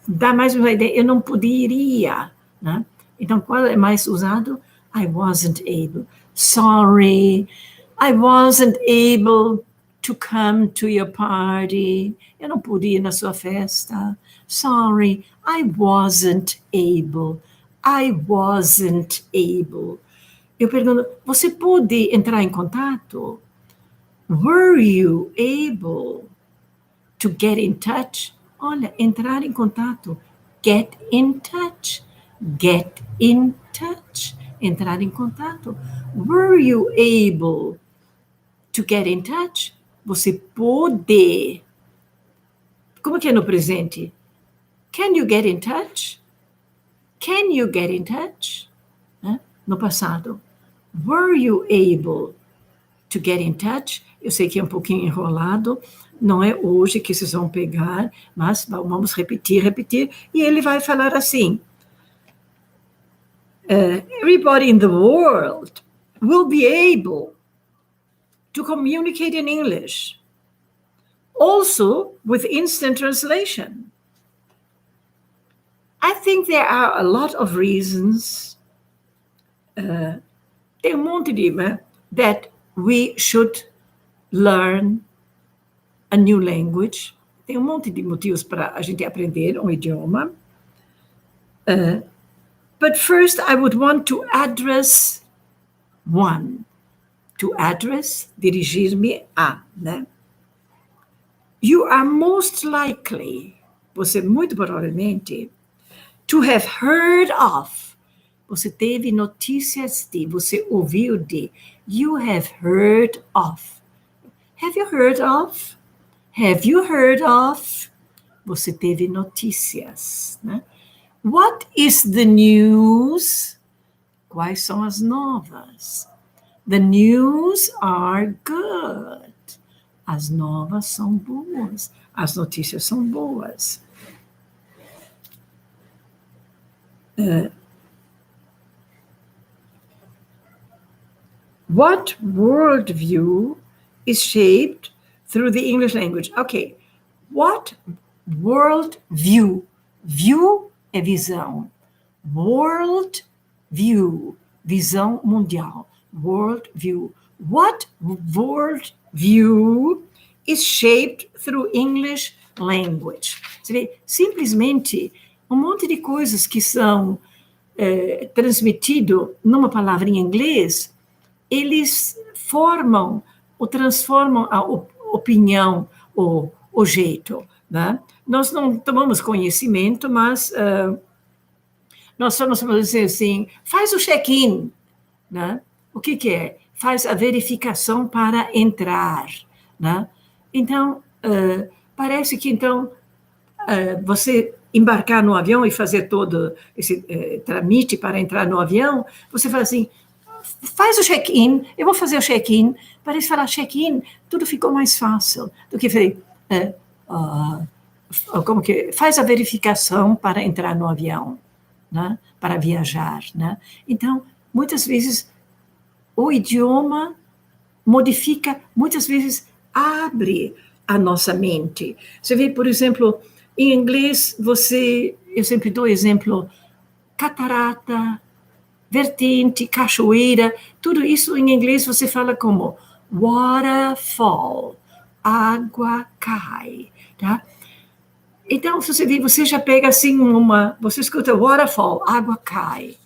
dá mais uma ideia, eu não poderia. Né? Então, qual é mais usado? I wasn't able. Sorry, I wasn't able to come to your party. Eu não pude ir na sua festa. Sorry, I wasn't able. I wasn't able. Eu pergunto, você pôde entrar em contato? Were you able to get in touch? Olha, entrar em contato. Get in touch. Get in touch. Entrar em contato. Were you able to get in touch? Você pôde. Como que é no presente? Can you get in touch? Can you get in touch? No passado. Were you able to get in touch? Eu sei que é um pouquinho enrolado, não é hoje que vocês vão pegar, mas vamos repetir, e ele vai falar assim, everybody in the world will be able to communicate in English, also with instant translation. I think there are a lot of reasons, tem monte de, that we should learn a new language. Tem monte de motivos para a gente aprender idioma. But first I would want to address one. To address, dirigir-me a, né? You are most likely, você muito provavelmente, to have heard of, você teve notícias de, você ouviu de, you have heard of. Have you heard of? Have you heard of? Você teve notícias, né? What is the news? Quais são as novas? The news are good. As novas são boas. As notícias são boas. What worldview is shaped through the English language? Okay. What worldview? View é visão. Worldview, visão mundial. Worldview. What worldview is shaped through English language? Você vê, simplesmente um monte de coisas que são transmitido numa palavra em inglês, eles formam ou transformam a opinião, o jeito. Né? Nós não tomamos conhecimento, mas nós somos, vamos dizer assim, faz o check-in. Né? O que é? Faz a verificação para entrar. Né? Então, parece que então você embarcar no avião e fazer todo esse tramite para entrar no avião, você fala assim, faz o check-in, eu vou fazer o check-in, parece falar check-in, tudo ficou mais fácil do que como que faz a verificação para entrar no avião, né? Para viajar. Né? Então, muitas vezes, o idioma modifica, muitas vezes abre a nossa mente. Você vê, por exemplo, em inglês, eu sempre dou exemplo, catarata, vertente, cachoeira, tudo isso em inglês você fala como waterfall, água cai, tá? Então, se você vê, você já pega assim você escuta waterfall, água cai.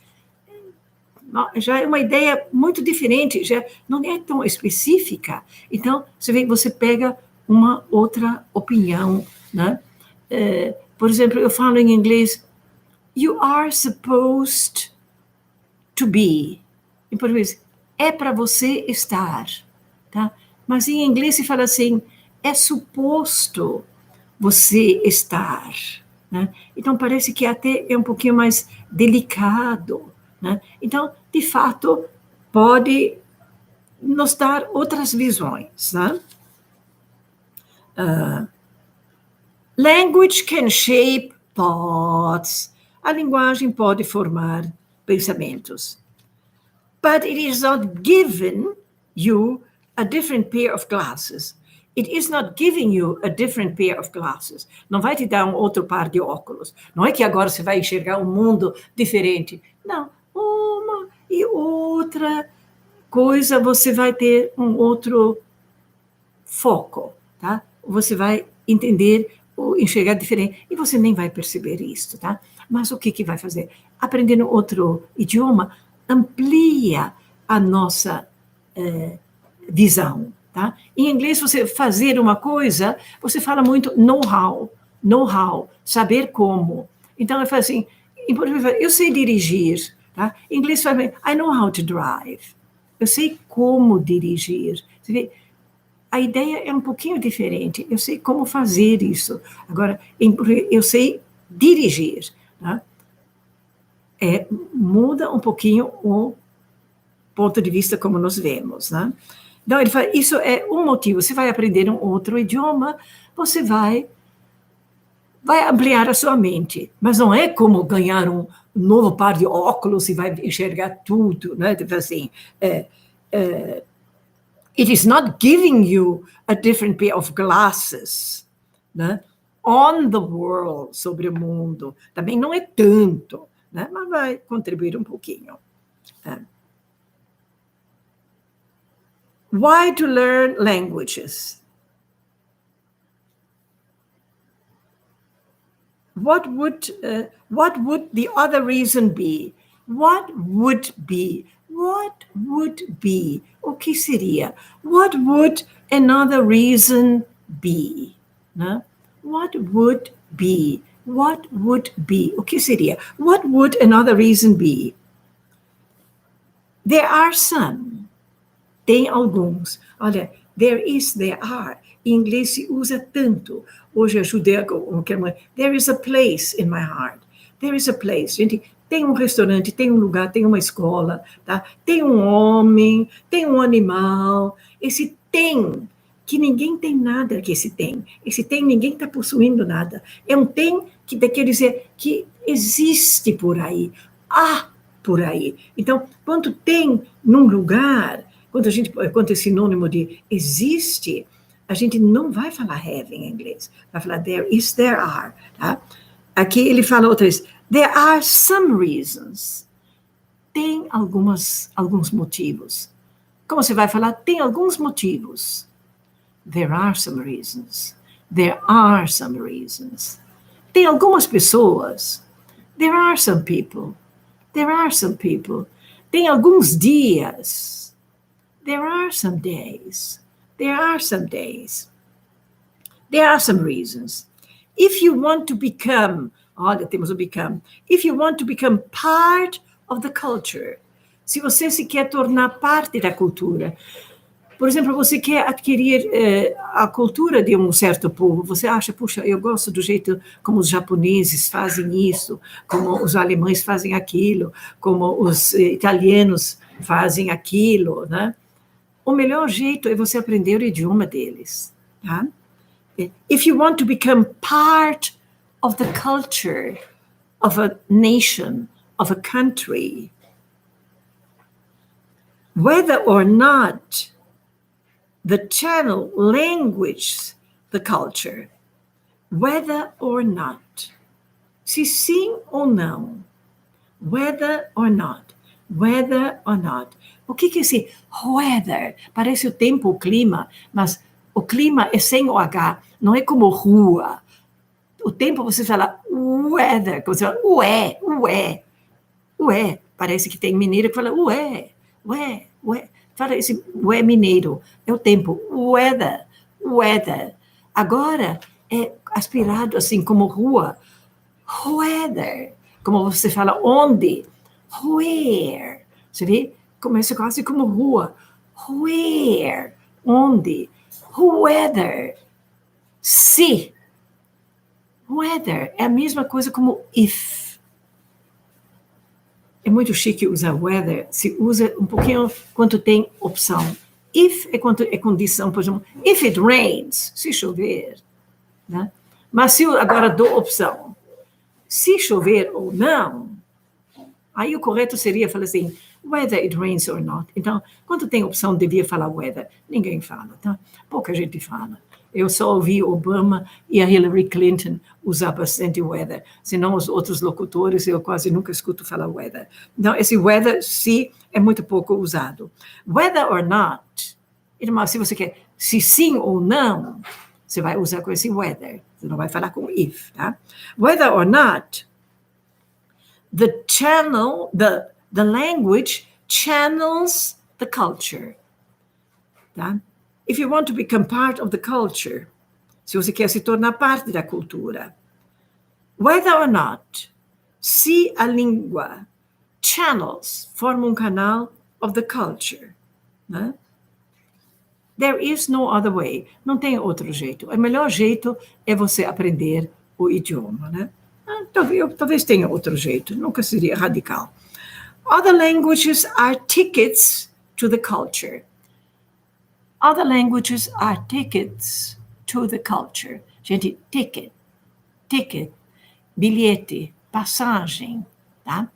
já é uma ideia muito diferente, já não é tão específica. Então, você vê, você pega uma outra opinião, né? Por exemplo, eu falo em inglês, you are supposed to be. Em português, é para você estar, tá? Mas em inglês se fala assim, é suposto você estar, né? Então parece que até é um pouquinho mais delicado, né? Então, de fato, pode nos dar outras visões, né? Language can shape thoughts. A linguagem pode formar pensamentos. But it is not given you a different pair of glasses. It is not giving you a different pair of glasses. Não vai te dar um outro par de óculos. Não é que agora você vai enxergar um mundo diferente. Não, uma e outra coisa você vai ter um outro foco, tá? Você vai entender ou enxergar diferente e você nem vai perceber isso, tá? Mas o que vai fazer? Aprendendo outro idioma amplia a nossa visão, tá? Em inglês, você fazer uma coisa, você fala muito know-how, saber como. Então, eu falo assim, em português, eu sei dirigir, tá? Em inglês, fala, I know how to drive. Eu sei como dirigir. Você vê, a ideia é um pouquinho diferente. Eu sei como fazer isso. Agora, eu sei dirigir, tá? Muda um pouquinho o ponto de vista como nós vemos, né? Então, ele fala, isso é um motivo. Você vai aprender um outro idioma, você vai ampliar a sua mente. Mas não é como ganhar um novo par de óculos e vai enxergar tudo, né? Tipo assim, it is not giving you a different pair of glasses, né? On the world, sobre o mundo. Também não é tanto, né? Mas vai contribuir um pouquinho. Why to learn languages? What would the other reason be? What would be? What would be? O que seria? What would another reason be? Né? What would be? What would be? O que seria? What would another reason be? There are some. Tem alguns. Olha, there is, there are. Em inglês se usa tanto. Hoje a judeu, there is a place in my heart. There is a place. Gente, tem um restaurante, tem um lugar, tem uma escola, tá? Tem um homem, tem um animal. Esse tem, que ninguém tem nada que esse tem. Esse tem, ninguém está possuindo nada. É um tem que quer dizer que existe por aí. Há por aí. Então, quando tem num lugar, quando é sinônimo de existe, a gente não vai falar have em inglês. Vai falar there is, there are. Tá? Aqui ele fala outra vez. There are some reasons. Tem alguns motivos. Como você vai falar? Tem alguns motivos. There are some reasons. There are some reasons. Tem algumas pessoas. There are some people. There are some people. Tem alguns dias. There are some days. There are some days. There are some reasons. If you want to become, olha, temos o become. If you want to become part of the culture, se você se quer tornar parte da cultura, por exemplo, você quer adquirir a cultura de um certo povo, você acha, puxa, eu gosto do jeito como os japoneses fazem isso, como os alemães fazem aquilo, como os italianos fazem aquilo, né? O melhor jeito é você aprender o idioma deles, tá? If you want to become part of the culture of a nation, of a country, whether or not the channel language the culture, whether or not, se sim ou não, whether or not, whether or not. O que é esse weather? Parece o tempo, o clima, mas o clima é sem o H, não é como rua. O tempo você fala weather, você fala ué. Parece que tem mineiro que fala, ué. Fala esse ué mineiro. É o tempo. Weather. Agora, é aspirado assim como rua. Weather. Como você fala, onde? Where. Você vê? Começa quase como rua. Where. Onde? Weather. Se. Weather é a mesma coisa como if. É muito chique usar weather, se usa um pouquinho quando tem opção. If é quando é condição, por exemplo, if it rains, se chover. Né? Mas se eu agora dou opção, se chover ou não, aí o correto seria falar assim, whether it rains or not. Então, quando tem opção, devia falar weather. Ninguém fala, tá? Pouca gente fala. Eu só ouvi Obama e a Hillary Clinton usar bastante weather. Senão, os outros locutores, eu quase nunca escuto falar weather. Então, esse weather, se, é muito pouco usado. Whether or not, irmão, se você quer, se sim ou não, você vai usar com esse weather. Você não vai falar com if, tá? Whether or not, the language channels the culture. Tá? If you want to become part of the culture, se você quer se tornar parte da cultura, whether or not, se a língua channels forma um canal of the culture, né? There is no other way. Não tem outro jeito. O melhor jeito é você aprender o idioma, né? Talvez tenha outro jeito, nunca seria radical. Other languages are tickets to the culture. Other languages are tickets to the culture. Gente, ticket, bilhete, passagem, tá?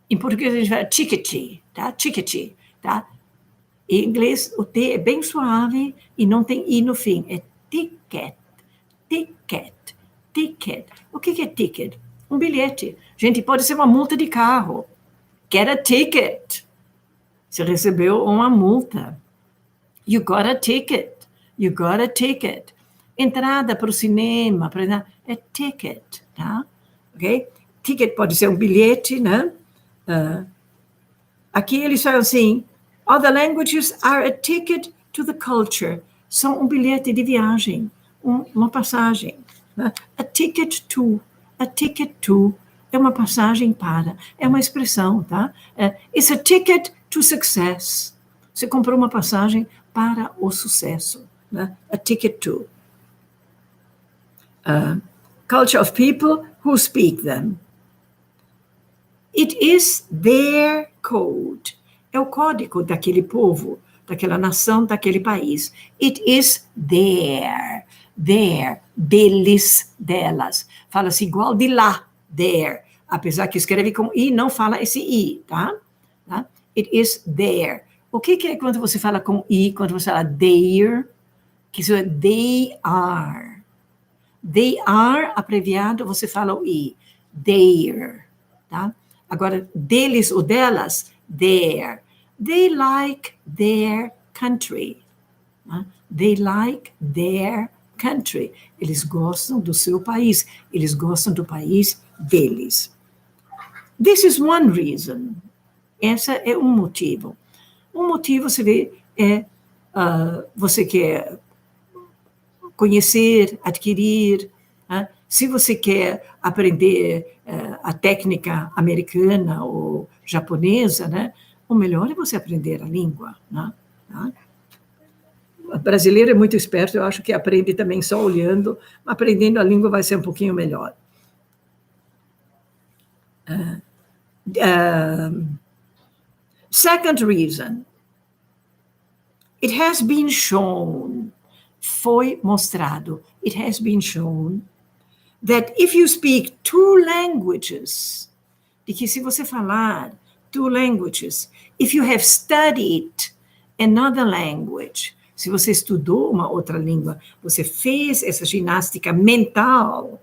Em português a gente fala ticket, tá? Ticket, tá? Em inglês o T é bem suave e não tem I no fim. É ticket. O que é ticket? Um bilhete. Gente, pode ser uma multa de carro. Get a ticket. Você recebeu uma multa. You got a ticket. Entrada para o cinema, é ticket, tá? Ok? Ticket pode ser um bilhete, né? Aqui eles falam assim, other languages are a ticket to the culture. São um bilhete de viagem, uma passagem. Né? A ticket to é uma passagem para, é uma expressão, tá? It's a ticket to success. Você comprou uma passagem para o sucesso, né? A ticket to. Culture of people who speak them. It is their code. É o código daquele povo, daquela nação, daquele país. It is their, deles, delas. Fala-se igual de lá, there. Apesar que escreve com I, não fala esse I, tá? It is their. O que é quando você fala com I, quando você fala their? Que isso é they are. They are, abreviado, você fala o I. Their, tá? Agora, deles ou delas, their. They like their country. Tá? They like their country. Eles gostam do seu país. Eles gostam do país deles. This is one reason. Essa é um motivo. Um motivo, você vê, é você quer conhecer, adquirir. Se você quer aprender a técnica americana ou japonesa, né, o melhor é você aprender a língua. Né? O brasileiro é muito esperto, eu acho que aprende também só olhando, aprendendo a língua vai ser um pouquinho melhor. Second reason, it has been shown, foi mostrado, it has been shown, that if you speak two languages, de que se você falar two languages, if you have studied another language, se você estudou uma outra língua, você fez essa ginástica mental,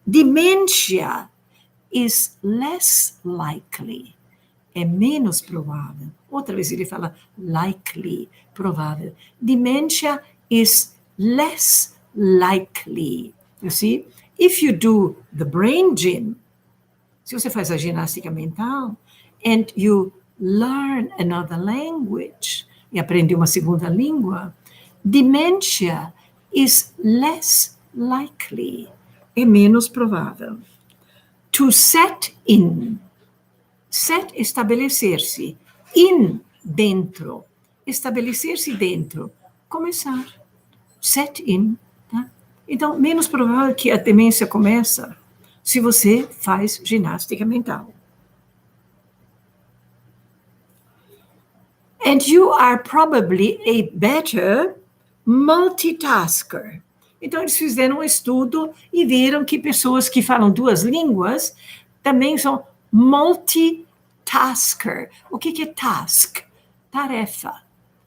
dementia is less likely, é menos provável. Outra vez ele fala likely, provável. Dementia is less likely. You see? If you do the brain gym, se você faz a ginástica mental, and you learn another language, e aprende uma segunda língua, dementia is less likely, é menos provável. To set in, set, estabelecer-se, in, dentro, estabelecer-se dentro, começar, set in, tá? Então, menos provável que a demência começa se você faz ginástica mental. And you are probably a better multitasker. Então, eles fizeram um estudo e viram que pessoas que falam duas línguas também são multitasker. O que é task? Tarefa.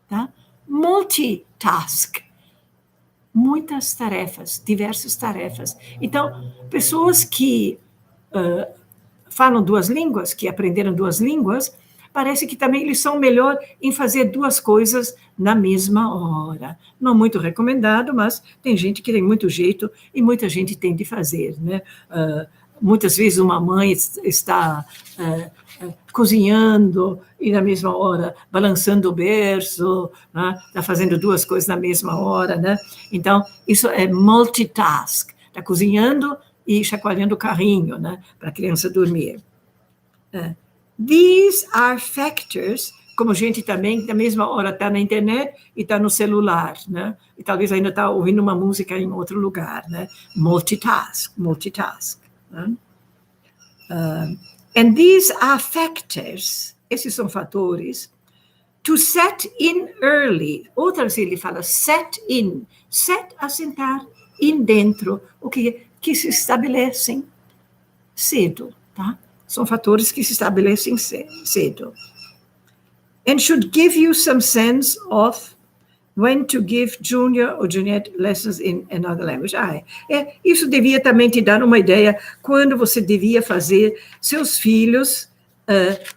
Tá? Multitask. Muitas tarefas, diversas tarefas. Então, pessoas que falam duas línguas, que aprenderam duas línguas, parece que também eles são melhor em fazer duas coisas na mesma hora. Não muito recomendado, mas tem gente que tem muito jeito e muita gente tem de fazer, né? Muitas vezes uma mãe está cozinhando e na mesma hora balançando o berço, né? Está fazendo duas coisas na mesma hora, né? Então, isso é multitask. Está cozinhando e chacoalhando o carrinho, né? Para a criança dormir. These are factors, como gente também, na mesma hora está na internet e está no celular, né? E talvez ainda está ouvindo uma música em outro lugar, né? Multitask. Né? And these are factors, esses são fatores, to set in early. Outras ele fala set in, set, assentar, in, dentro, o que se estabelecem cedo, tá? São fatores que se estabelecem cedo. And should give you some sense of when to give Junior or Juliet lessons in another language. Isso devia também te dar uma ideia quando você devia fazer seus filhos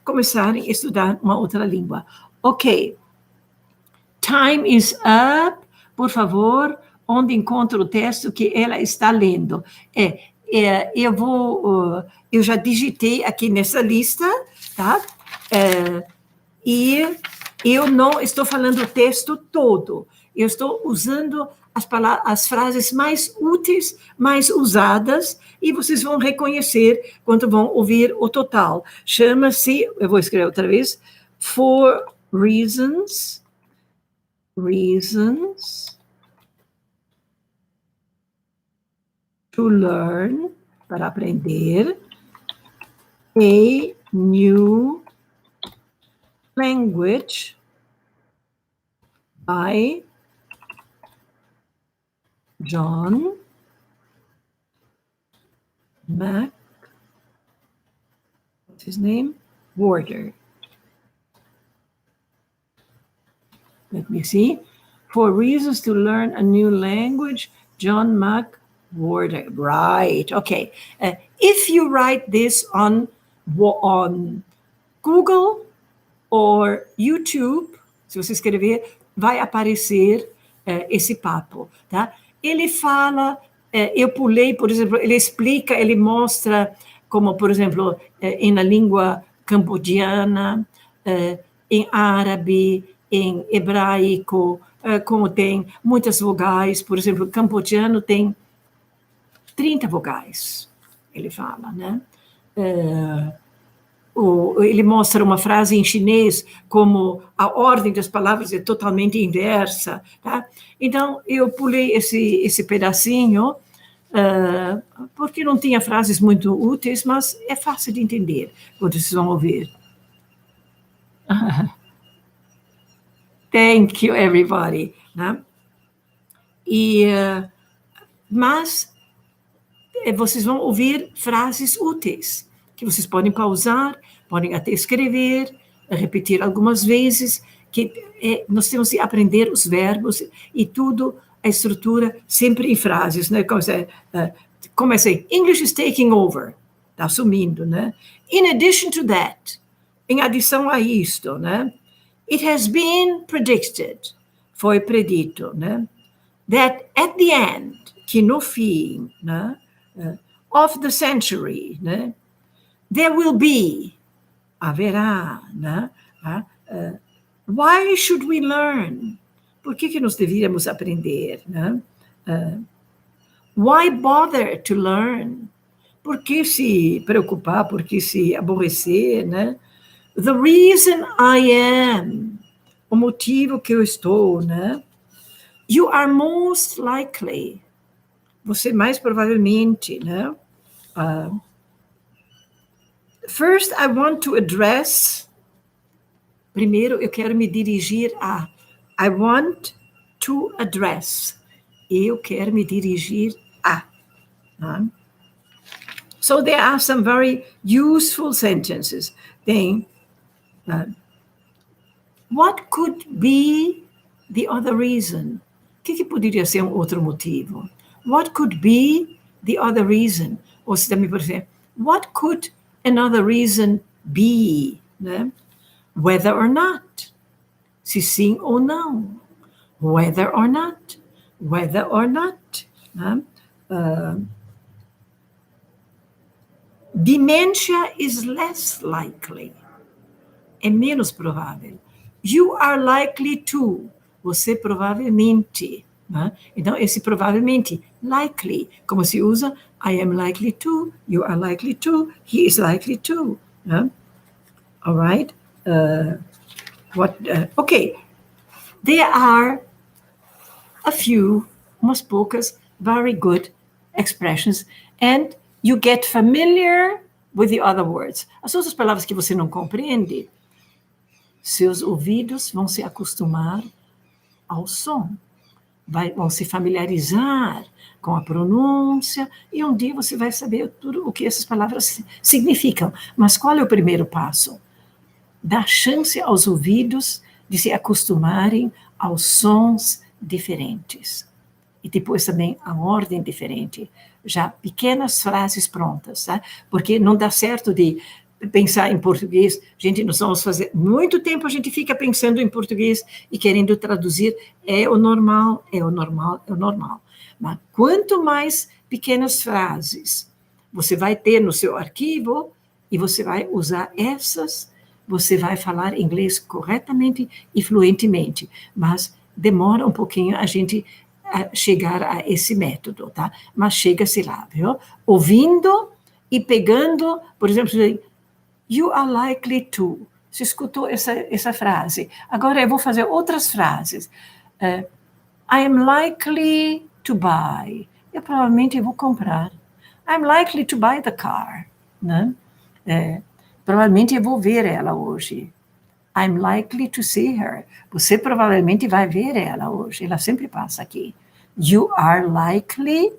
começarem a estudar uma outra língua. Ok. Time is up. Por favor, onde encontra o texto que ela está lendo? Eu já digitei aqui nessa lista, tá? E eu não estou falando o texto todo. Eu estou usando as frases mais úteis, mais usadas, e vocês vão reconhecer quando vão ouvir o total. Chama-se, eu vou escrever outra vez, for reasons to learn, para aprender, a new language by John what's his name? McWhorter. Let me see. For reasons to learn a new language, John McWhorter. Right. Okay. If you write this on Google or YouTube, se você escrever, vai aparecer esse papo, tá? Ele fala, eu pulei, por exemplo, ele explica, ele mostra como, por exemplo, na língua cambodiana, em árabe, em hebraico, como tem muitas vogais, por exemplo, o cambodiano tem 30 vogais, ele fala, né? Ele mostra uma frase em chinês como a ordem das palavras é totalmente inversa, tá? Então, eu pulei esse pedacinho, porque não tinha frases muito úteis, mas é fácil de entender, quando vocês vão ouvir. Thank you, everybody. Né? Mas vocês vão ouvir frases úteis, que vocês podem pausar, podem até escrever, repetir algumas vezes, que nós temos que aprender os verbos e tudo, a estrutura, sempre em frases, né? Como assim, English is taking over, está assumindo, né? In addition to that, em adição a isto, né? It has been predicted, foi predito, né? That at the end, que no fim, né? Of the century, né? There will be haverá, né? Why should we learn? Por que nós deveríamos aprender, né? Why bother to learn? Por que se preocupar? Por que se aborrecer, né? The reason I am. O motivo que eu estou, né? You are most likely. Você mais provavelmente, né? First, I want to address. Primeiro, eu quero me dirigir a. I want to address. Eu quero me dirigir a. So there are some very useful sentences. Tem. What could be the other reason? O que poderia ser um outro motivo? What could be the other reason? Ou se também pode ser, what could another reason be? Né? Whether or not. Se sim ou não. Whether or not. Whether or not. Né? Dementia is less likely. É menos provável. You are likely to. Você provavelmente. Né? Então, esse provavelmente, likely, como se usa, I am likely to, you are likely to, he is likely to. Né? All right? Okay. There are a few, umas poucas, very good expressions, and you get familiar with the other words. As outras palavras que você não compreende, seus ouvidos vão se acostumar ao som, vão se familiarizar com a pronúncia, e um dia você vai saber tudo o que essas palavras significam. Mas qual é o primeiro passo? Dar chance aos ouvidos de se acostumarem aos sons diferentes. E depois também a ordem diferente. Já pequenas frases prontas, tá? Porque não dá certo de pensar em português. Gente, nós vamos fazer muito tempo, a gente fica pensando em português e querendo traduzir. É o normal, é o normal, é o normal. Mas quanto mais pequenas frases você vai ter no seu arquivo e você vai usar essas, você vai falar inglês corretamente e fluentemente. Mas demora um pouquinho a gente chegar a esse método, tá? Mas chega-se lá, viu? Ouvindo e pegando, por exemplo, you are likely to. Você escutou essa frase. Agora eu vou fazer outras frases. I am likely to buy. Eu provavelmente vou comprar. I'm likely to buy the car. Né? Provavelmente eu vou ver ela hoje. I'm likely to see her. Você provavelmente vai ver ela hoje. Ela sempre passa aqui. You are likely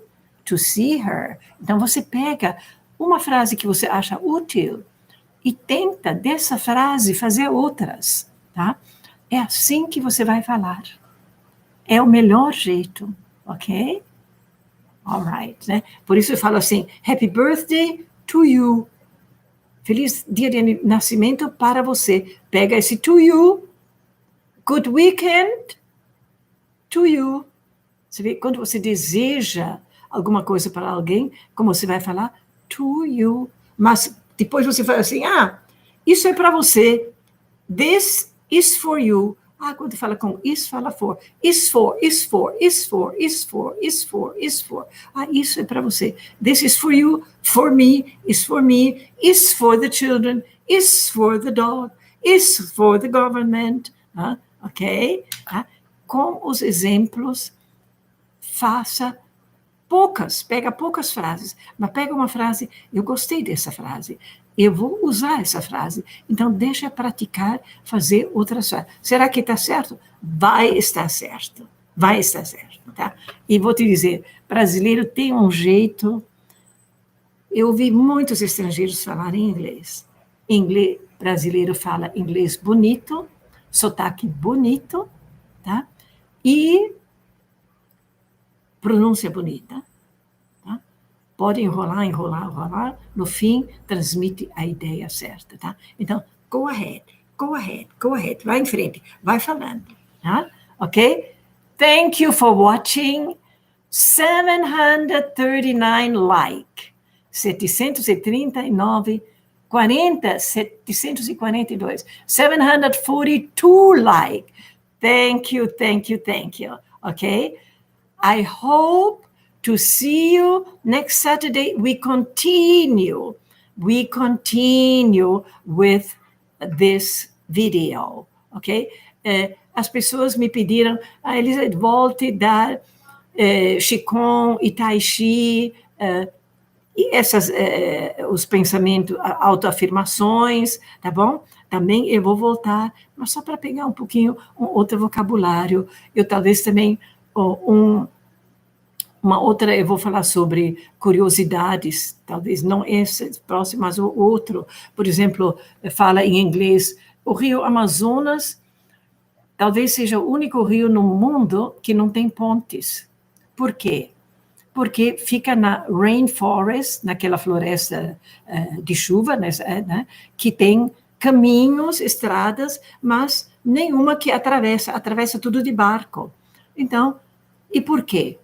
to see her. Então você pega uma frase que você acha útil e tenta dessa frase fazer outras, tá? É assim que você vai falar. É o melhor jeito, ok? All right, né? Por isso eu falo assim, happy birthday to you. Feliz dia de nascimento para você. Pega esse to you. Good weekend to you. Você vê, quando você deseja alguma coisa para alguém, como você vai falar? To you. Mas depois você fala assim, isso é para você. This is for you. Quando fala com is, fala for. Is for, is for, is for, is for, is for, is for. Isso é para você. This is for you, for me, is for the children, is for the dog, is for the government. Ok? Com os exemplos, pega poucas frases, mas pega uma frase, eu gostei dessa frase, eu vou usar essa frase, então deixa praticar, fazer outras frases. Será que está certo? Vai estar certo, tá? E vou te dizer, brasileiro tem um jeito, eu ouvi muitos estrangeiros falarem inglês, brasileiro fala inglês bonito, sotaque bonito, tá? E pronúncia bonita, tá? Pode enrolar, no fim, transmite a ideia certa, tá? Então, go ahead, vai em frente, vai falando, tá? Ok? Thank you for watching 739 739 742. 742 like. Thank you, thank you, thank you. Okay? I hope to see you next Saturday. We continue with this video. Ok? As pessoas me pediram, Elisabeth, volte a dar Qigong e Tai Chi, e os pensamentos, autoafirmações, tá bom? Também eu vou voltar, mas só para pegar um pouquinho outro vocabulário. Eu talvez também, uma outra, eu vou falar sobre curiosidades, talvez não esse próximo, mas o outro. Por exemplo, fala em inglês, o rio Amazonas talvez seja o único rio no mundo que não tem pontes. Por quê? Porque fica na rainforest, naquela floresta de chuva, né, que tem caminhos, estradas, mas nenhuma que atravessa tudo de barco. Então, e por quê?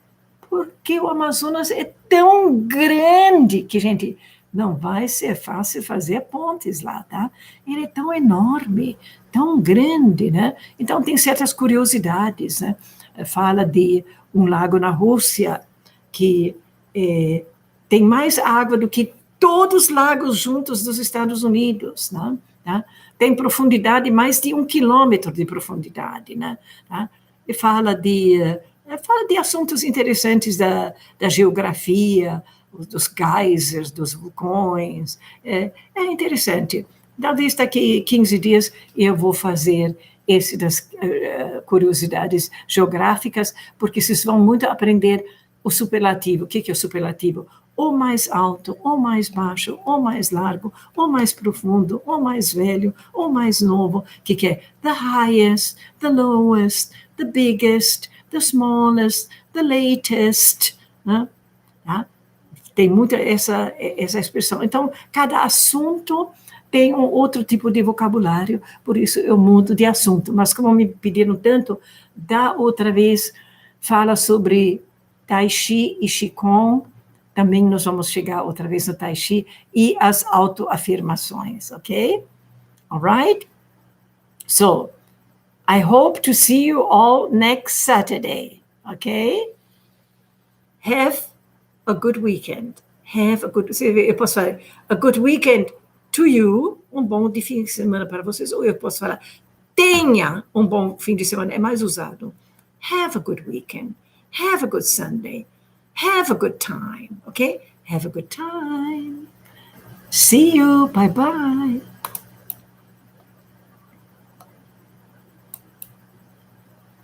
Porque o Amazonas é tão grande que, gente, não vai ser fácil fazer pontes lá, tá? Ele é tão enorme, tão grande, né? Então, tem certas curiosidades, né? Fala de um lago na Rússia que tem mais água do que todos os lagos juntos dos Estados Unidos, né? Tá? Tem profundidade, mais de 1 quilômetro de profundidade, né? Tá? E fala de assuntos interessantes da geografia, dos geysers, dos vulcões. É interessante. Talvez daqui 15 dias eu vou fazer esse das curiosidades geográficas, porque vocês vão muito aprender o superlativo. O que é o superlativo? Ou mais alto, ou mais baixo, ou mais largo, ou mais profundo, ou mais velho, ou mais novo. O que é? The highest, the lowest, the biggest, the smallest, the latest. Né? Tá? Tem muita essa expressão. Então, cada assunto tem um outro tipo de vocabulário, por isso eu mudo de assunto. Mas como me pediram tanto, da outra vez fala sobre Tai Chi e Qigong, também nós vamos chegar outra vez no Tai Chi, e as autoafirmações, ok? All right? So, I hope to see you all next Saturday, ok? Have a good weekend. Eu posso falar, a good weekend to you, um bom fim de semana para vocês, ou eu posso falar, tenha um bom fim de semana, é mais usado. Have a good weekend. Have a good Sunday. Have a good time, okay? Have a good time. See you. Bye-bye.